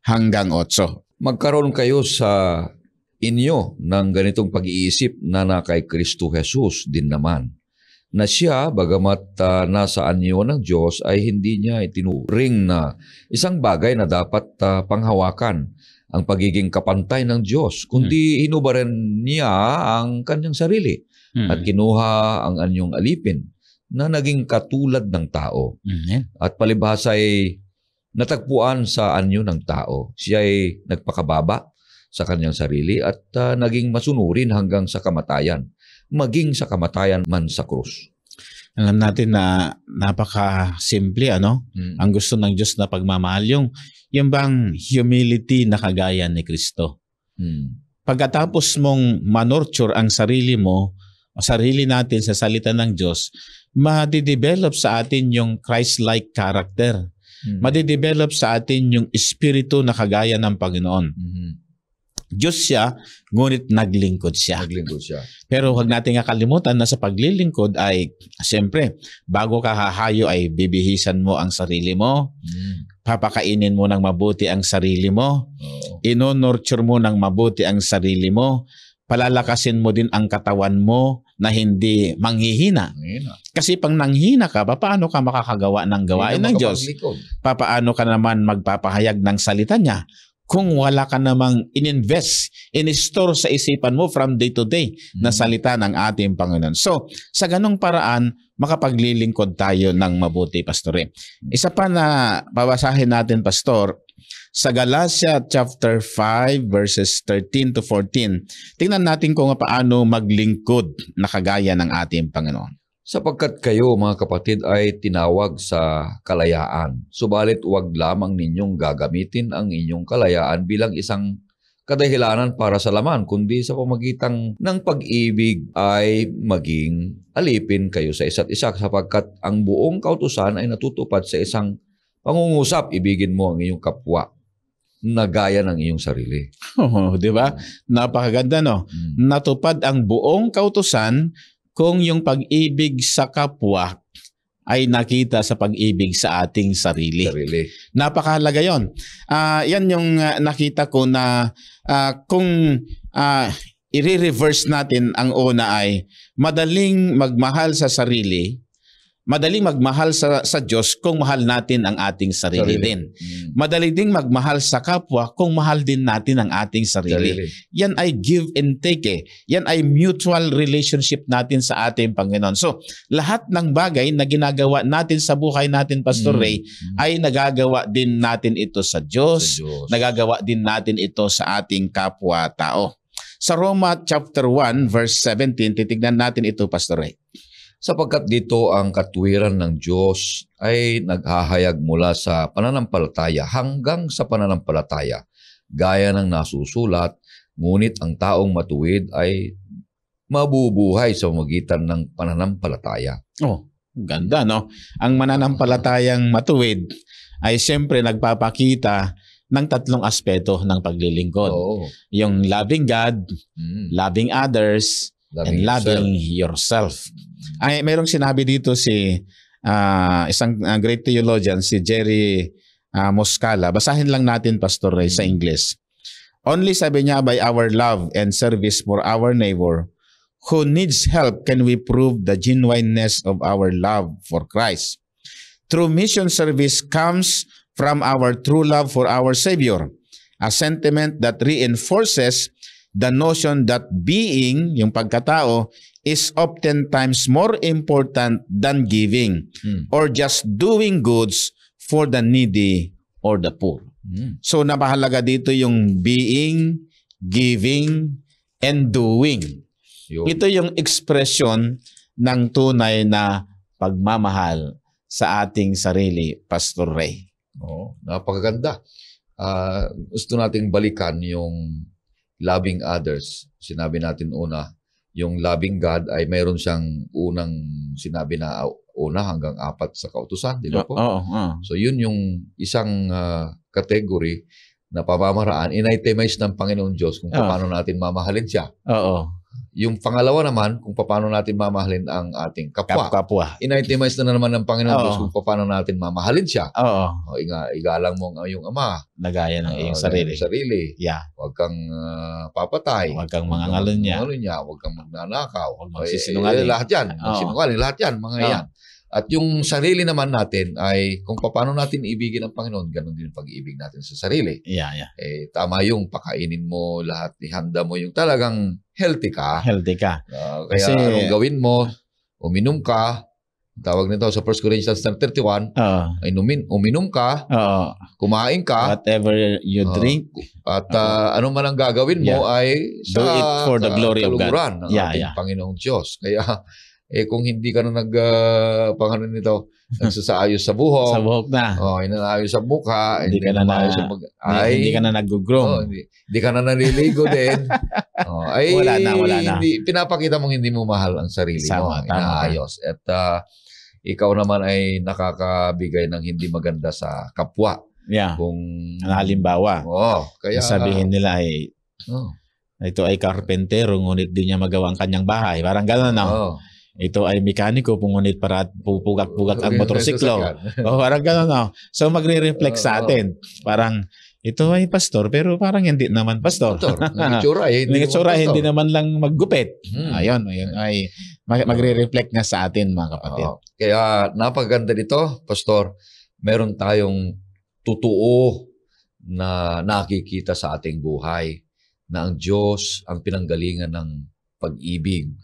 hanggang 8. Magkaroon kayo sa inyo ng ganitong pag-iisip na kay Kristo Jesus din naman. Na siya, bagamat nasa anyo ng Diyos, ay hindi niya itinuring na isang bagay na dapat panghawakan ang pagiging kapantay ng Diyos, kundi hinubaran niya ang kanyang sarili at kinuha ang anyong alipin na naging katulad ng tao. At palibhasa ay natagpuan sa anyo ng tao. Siya ay nagpakababa sa kanyang sarili at naging masunurin hanggang sa kamatayan. Maging sa kamatayan man sa krus. Alam natin na napaka-simple, ano? Ang gusto ng Diyos na pagmamahal, yung bang humility na kagaya ni Kristo. Pagkatapos mong manurture ang sarili mo, o sarili natin sa salita ng Diyos, madidevelop sa atin yung Christ-like character. Madidevelop sa atin yung espiritu na kagaya ng Panginoon. Diyos siya, ngunit naglingkod siya. Naglingkod siya. Pero huwag natin kakalimutan na sa paglilingkod ay, siyempre, bago ka hahayo ay bibihisan mo ang sarili mo, papakainin mo ng mabuti ang sarili mo, inonurture mo ng mabuti ang sarili mo, palalakasin mo din ang katawan mo na hindi manghihina. Kasi pang nanghina ka, paano ka makakagawa ng gawain ng Diyos? Paano ka naman magpapahayag ng salita niya? Kung wala ka namang in-invest, in-store sa isipan mo from day to day na salita ng ating Panginoon. So, sa ganong paraan, makapaglilingkod tayo ng mabuti, Pastor. Isa pa na babasahin natin, Pastor, sa Galatia chapter 5 verses 13 to 14. Tingnan natin kung paano maglingkod na kagaya ng ating Panginoon. Sapagkat kayo, mga kapatid, ay tinawag sa kalayaan. Subalit huwag lamang ninyong gagamitin ang inyong kalayaan bilang isang kadahilanan para sa laman, kundi sa pamagitan ng pag-ibig ay maging alipin kayo sa isa't isa, sapagkat ang buong kautusan ay natutupad sa isang pangungusap. Ibigin mo ang iyong kapwa na gaya ng iyong sarili. Di ba? Napakaganda, no? Natupad ang buong kautusan kung yung pag-ibig sa kapwa ay nakita sa pag-ibig sa ating sarili. Napakahalaga yun. Yan yung nakita ko na kung i-reverse natin, ang una ay madaling magmahal sa sarili, madaling magmahal sa Diyos kung mahal natin ang ating sarili din. Madali ding magmahal sa kapwa kung mahal din natin ang ating sarili. Yan ay give and take. Yan ay mutual relationship natin sa ating Panginoon. So, lahat ng bagay na ginagawa natin sa buhay natin, Pastor Ray, ay nagagawa din natin ito sa Diyos. Nagagawa din natin ito sa ating kapwa-tao. Sa Roma chapter 1 verse 17, titignan natin ito, Pastor Ray. Sapagkat dito ang katuwiran ng Diyos ay naghahayag mula sa pananampalataya hanggang sa pananampalataya, gaya ng nasusulat, ngunit ang taong matuwid ay mabubuhay sa magitan ng pananampalataya. Oh, ganda, no? Ang mananampalatayang matuwid ay siyempre nagpapakita ng tatlong aspeto ng paglilingkod. Yung loving God, loving others, and loving yourself. Ay, mayroong sinabi dito si isang great theologian, si Jerry Moscala. Basahin lang natin, Pastor Ray, sa English. Only, sabi niya, by our love and service for our neighbor who needs help can we prove the genuineness of our love for Christ. True mission service comes from our true love for our Savior, a sentiment that reinforces the notion that being, yung pagkatao, is oftentimes more important than giving or just doing goods for the needy or the poor. So napahalaga dito yung being, giving, and doing. Yun. Ito yung expression ng tunay na pagmamahal sa ating sarili, Pastor Ray. Oo, napakaganda. Gusto nating balikan yung loving others. Sinabi natin una, yung loving God ay mayroon siyang unang sinabi na una hanggang 4 sa kautusan, di ba po? Oo. So yun yung isang category na pamamaraan, in-itemize ng Panginoon Diyos kung paano natin mamahalin siya. Oo. Yung pangalawa naman, kung paano natin mamahalin ang ating kapwa. Kapwa. In-itemize na naman ng Panginoon Diyos kung paano natin mamahalin siya. Oo. O, igalang mo ang iyong ama. Nagaya ng iyong Sarili. Yeah. Huwag kang papatay. Huwag kang mangangalan niya. Huwag kang magnanakaw. Huwag magsisinungaling. Lahat yan. Magsinungaling. Lahat yan. Mga yan. At yung sarili naman natin ay kung paano natin ibigin ang Panginoon, ganun din ang pag-ibig natin sa sarili. Yeah. Tama yung pakainin mo lahat, ihanda mo yung talagang healthy ka. Kaya Kasi, anong gawin mo, uminom ka, tawag nito sa 1 Corinthians 31, ay uminom ka, kumain ka, whatever you drink, at ano man ang gagawin mo ay do it for the glory of God. Ng ating Panginoong Diyos. Kaya kung hindi ka na nagsasaayos sa buhok, na. Inanayos sa mukha, hindi ka na nag-groom. Hindi ka na naliligo din. Wala na. Pinapakita mong hindi mo mahal ang sarili mo. Inaayos. At ikaw naman ay nakakabigay ng hindi maganda sa kapwa. Yeah. Kung halimbawa, kaya sabihin nila ay ito ay karpentero ngunit di niya magawa ang kanyang bahay. Parang gano'n, no? Ito ay mekaniko, ngunit para pupugak-pugak ang motorsiklo. Parang gano'n, no? So, magre-reflect sa atin. Parang, ito ay pastor, pero parang hindi naman pastor. Nangitsura, hindi naman lang maggupit. Ayun ay magre-reflect nga sa atin, mga kapatid. Kaya, napaganda dito, pastor, meron tayong totoo na nakikita sa ating buhay na ang Diyos ang pinanggalingan ng pag-ibig.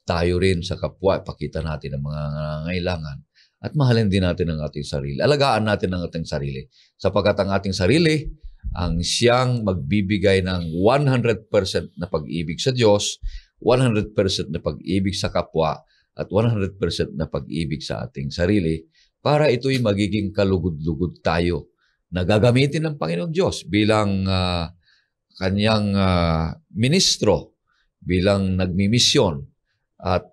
Tayo rin sa kapwa, pakita natin ang mga nangangailangan at mahalin din natin ang ating sarili. Alagaan natin ang ating sarili. Sapagkat ang ating sarili, ang siyang magbibigay ng 100% na pag-ibig sa Diyos, 100% na pag-ibig sa kapwa, at 100% na pag-ibig sa ating sarili para ito'y magiging kalugod-lugod tayo na gagamitin ng Panginoong Diyos bilang kanyang ministro, bilang nagmimisyon at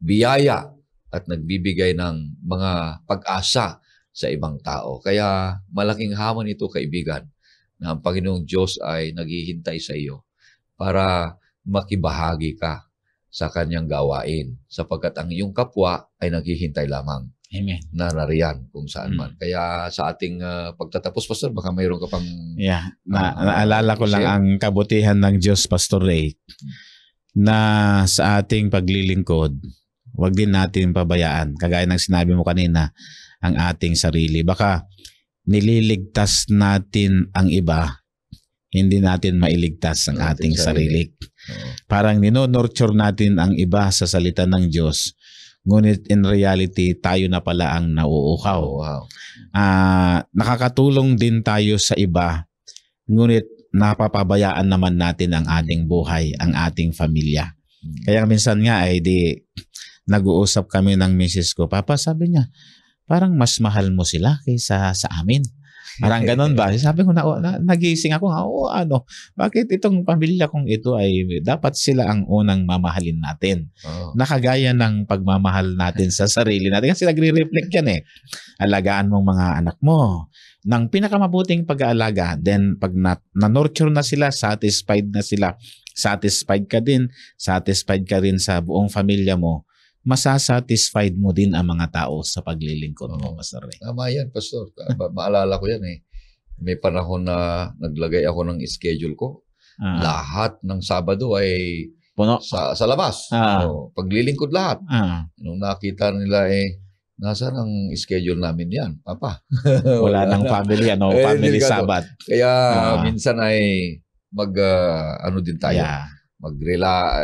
biyaya at nagbibigay ng mga pag-asa sa ibang tao. Kaya malaking hamon ito, kaibigan, na ang Panginoong Diyos ay naghihintay sa iyo para makibahagi ka sa kanyang gawain sapagkat ang iyong kapwa ay naghihintay lamang. Amen. Na nariyan kung saan man. Kaya sa ating pagtatapos, Pastor, baka mayroon ka pang... Naalala ko lang ang kabutihan ng Diyos, Pastor Ray, na sa ating paglilingkod, wag din natin pabayaan. Kagaya ng sinabi mo kanina, ang ating sarili. Baka nililigtas natin ang iba, hindi natin mailigtas ang ating sarili. Parang nino-nurture natin ang iba sa salita ng Diyos. Ngunit in reality, tayo na pala ang nauuhaw. Nakakatulong din tayo sa iba, ngunit napapabayaan naman natin ang ating buhay, ang ating pamilya. Kaya minsan nga ay nag-uusap kami ng misis ko. Papa, sabi niya, parang mas mahal mo sila kaysa sa amin. Parang ganun ba? Sabi ko nagising ako, bakit itong pamilya kong ito ay dapat sila ang unang mamahalin natin. Nakagaya ng pagmamahal natin sa sarili natin. Kasi nagre-reflect yan eh. Alagaan mong mga anak mo ng pinakamabuting pag-aalaga. Then pag na-nurture na sila, satisfied na sila, satisfied ka din, satisfied ka rin sa buong pamilya mo, masasatisfied mo din ang mga tao sa paglilingkod mo, Pastor Ray. Tama yan, Pastor. Maalala ko yan eh. May panahon na naglagay ako ng schedule ko. Lahat ng Sabado ay puno sa labas. Paglilingkod lahat. Nung nakita nila nasaan ang schedule namin yan, Papa? Wala nang family, family Sabat. Kaya minsan ay din tayo.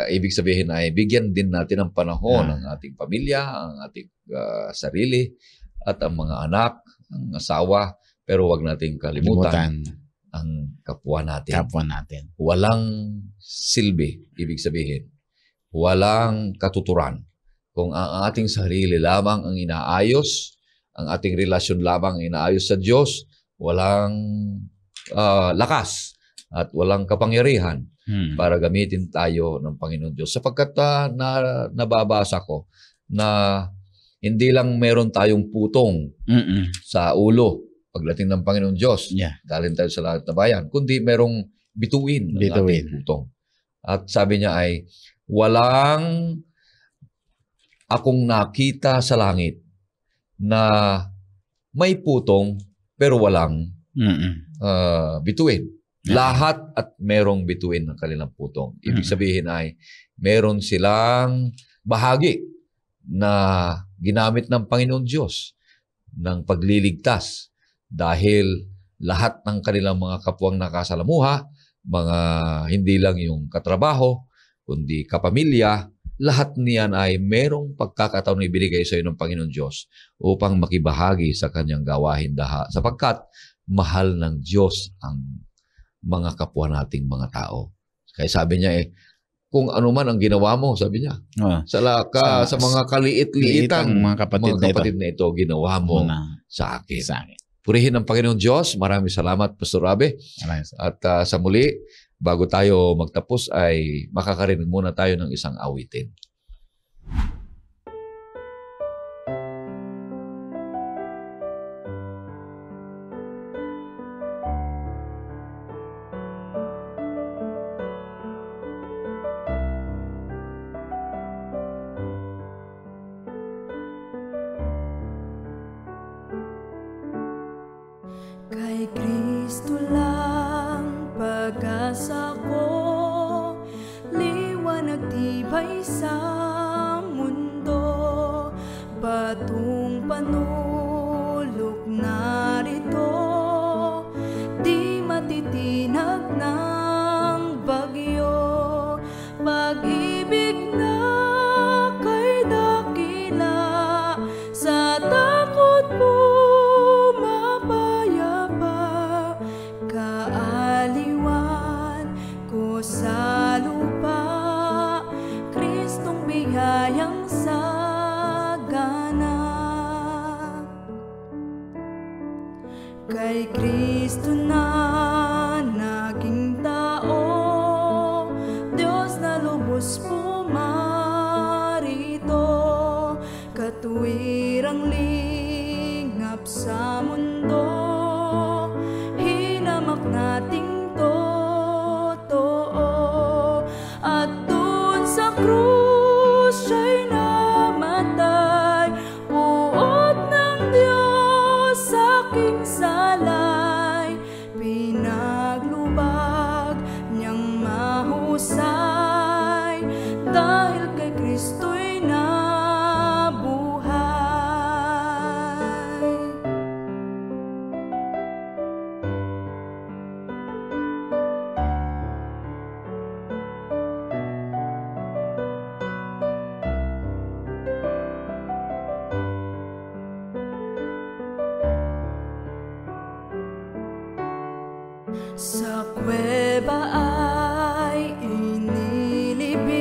Ibig sabihin ay bigyan din natin ng panahon ang ating pamilya, ang ating sarili, at ang mga anak, ang asawa. Pero wag nating kalimutan ang kapwa natin. Kapwa natin. Walang silbi, ibig sabihin. Walang katuturan. Kung ang ating sarili lamang ang inaayos, ang ating relasyon lamang ang inaayos sa Diyos, walang lakas at walang kapangyarihan para gamitin tayo ng Panginoon Diyos. Sapagkat nababasa ko na hindi lang meron tayong putong sa ulo pagdating ng Panginoon Diyos, galing tayo sa lahat na bayan, kundi merong bituin ng ating putong. At sabi niya ay, walang akong nakita sa langit na may putong pero walang bituin. Lahat at merong bituin ng kanilang putong. Ibig sabihin ay meron silang bahagi na ginamit ng Panginoon Diyos ng pagliligtas dahil lahat ng kanilang mga kapwang nakasalamuha, mga hindi lang yung katrabaho, kundi kapamilya, lahat niyan ay merong pagkakataon na ibinigay sa iyo ng Panginoon Diyos upang makibahagi sa kanyang gawain daha sapagkat mahal ng Diyos ang mga kapwa nating mga tao. Kaya sabi niya kung ano man ang ginawa mo, sabi niya, sa mga kaliit-liitang mga kapatid na ito, ginawa mo sa akin. Purihin ang Panginoon Diyos. Maraming salamat, Pastor Abe. At sa muli, bago tayo magtapos ay makakarinig muna tayo ng isang awitin. Kay Kristo lang pag-asa ko, liwanag tibay sa mundo, batong panulok narito, di matitinag ng bagyo, pag-ibig na kay dakila, sa takot mo sa lupa, Kristong biyayang sagana. Kay Kristo na naging tao, Diyos na lubos pumarito, katuwirang lingap sa mundo, hinamak nating krus siya'y namatay, buot ng Diyos aking salay, pinaglubag niyang mahusay, dahil kay Kristo'y nabuhay. Sa kuweba ay inilibing,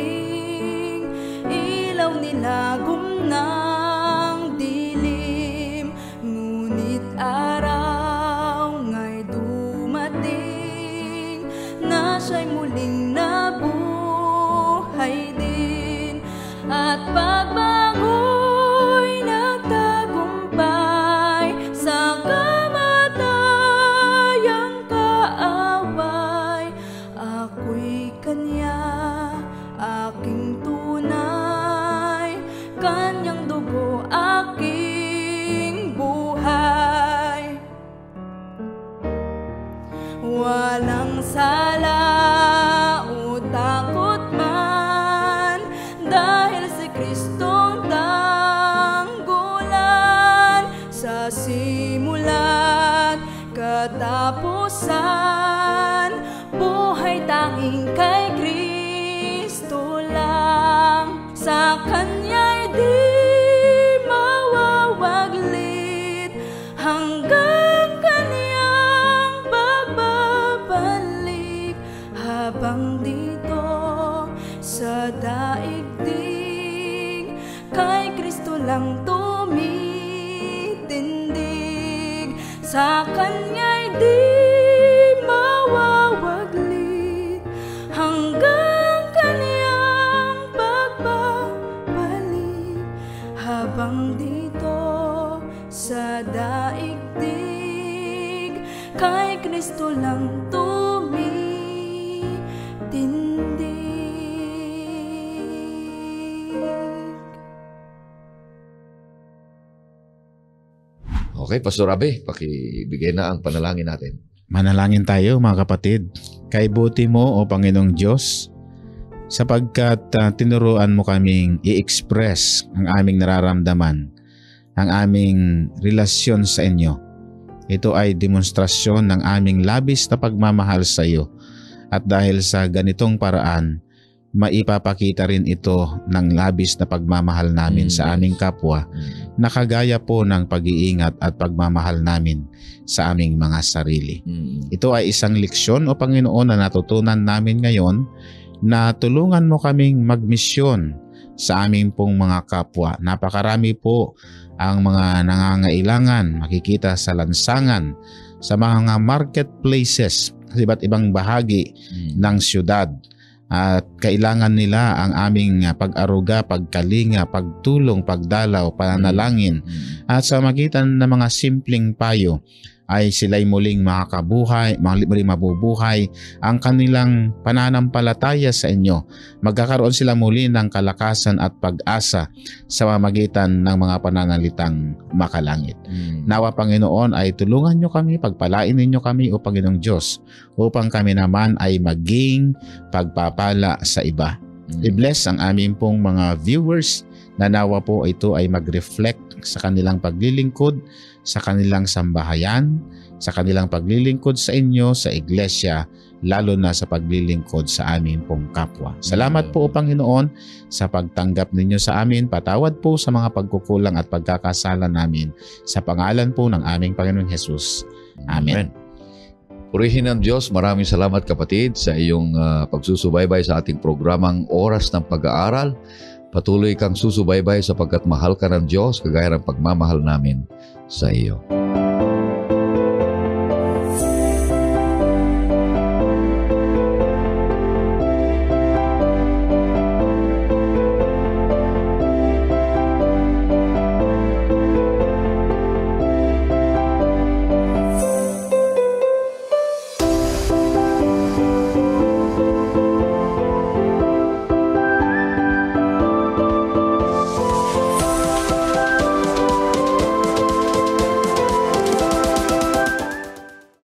ilaw nilagom ng dilim, ngunit araw nga'y dumating, na siya'y muling nabuhay din, at pagbango'y nagtagumpay sa aking tunay, kanyang dugo aking buhay. Walang sala o takot man, dahil si Kristong habang dito sa daigdig kay Kristo lang tumitindig, sa Kanya'y di mawawaglit hanggang Kanyang pagbabalik. Habang dito sa daigdig kay Kristo lang tumitindig. Okay, Pastor Abe, pakibigay na ang panalangin natin. Manalangin tayo mga kapatid. Kay buti mo o Panginoong Diyos, sapagkat tinuruan mo kaming i-express ang aming nararamdaman, ang aming relasyon sa inyo. Ito ay demonstrasyon ng aming labis na pagmamahal sa iyo. At dahil sa ganitong paraan, maipapakita rin ito ng labis na pagmamahal namin sa aming kapwa, na kagaya po ng pag-iingat at pagmamahal namin sa aming mga sarili. Ito ay isang leksyon o Panginoon na natutunan namin ngayon, na tulungan mo kaming magmisyon sa aming pong mga kapwa. Napakarami po ang mga nangangailangan, makikita sa lansangan, sa mga marketplaces, sa iba't ibang bahagi ng syudad. At kailangan nila ang aming pag-aruga, pagkalinga, pagtulong, pagdalaw, pananalangin. At sa magitan ng mga simpleng payo ay sila'y muling makakabuhay, muling mabubuhay ang kanilang pananampalataya sa inyo. Magkakaroon sila muli ng kalakasan at pag-asa sa pamamagitan ng mga pananalitang makalangit. Nawa Panginoon ay tulungan nyo kami, pagpalain ninyo kami o Panginoong Diyos, upang kami naman ay maging pagpapala sa iba. I-bless ang aming pong mga viewers, na nawa po ito ay mag-reflect sa kanilang paglilingkod, sa kanilang sambahayan, sa kanilang paglilingkod sa inyo, sa iglesia, lalo na sa paglilingkod sa amin pong kapwa. Salamat po o Panginoon sa pagtanggap ninyo sa amin. Patawad po sa mga pagkukulang at pagkakasala namin, sa pangalan po ng aming Panginoong Jesus. Amen. Purihin ang Diyos. Maraming salamat kapatid sa iyong pagsusubaybay sa ating programang Oras ng Pag-aaral. Patuloy kang susubaybay sapagkat mahal ka ng Diyos kagaya ng pagmamahal namin sa iyo.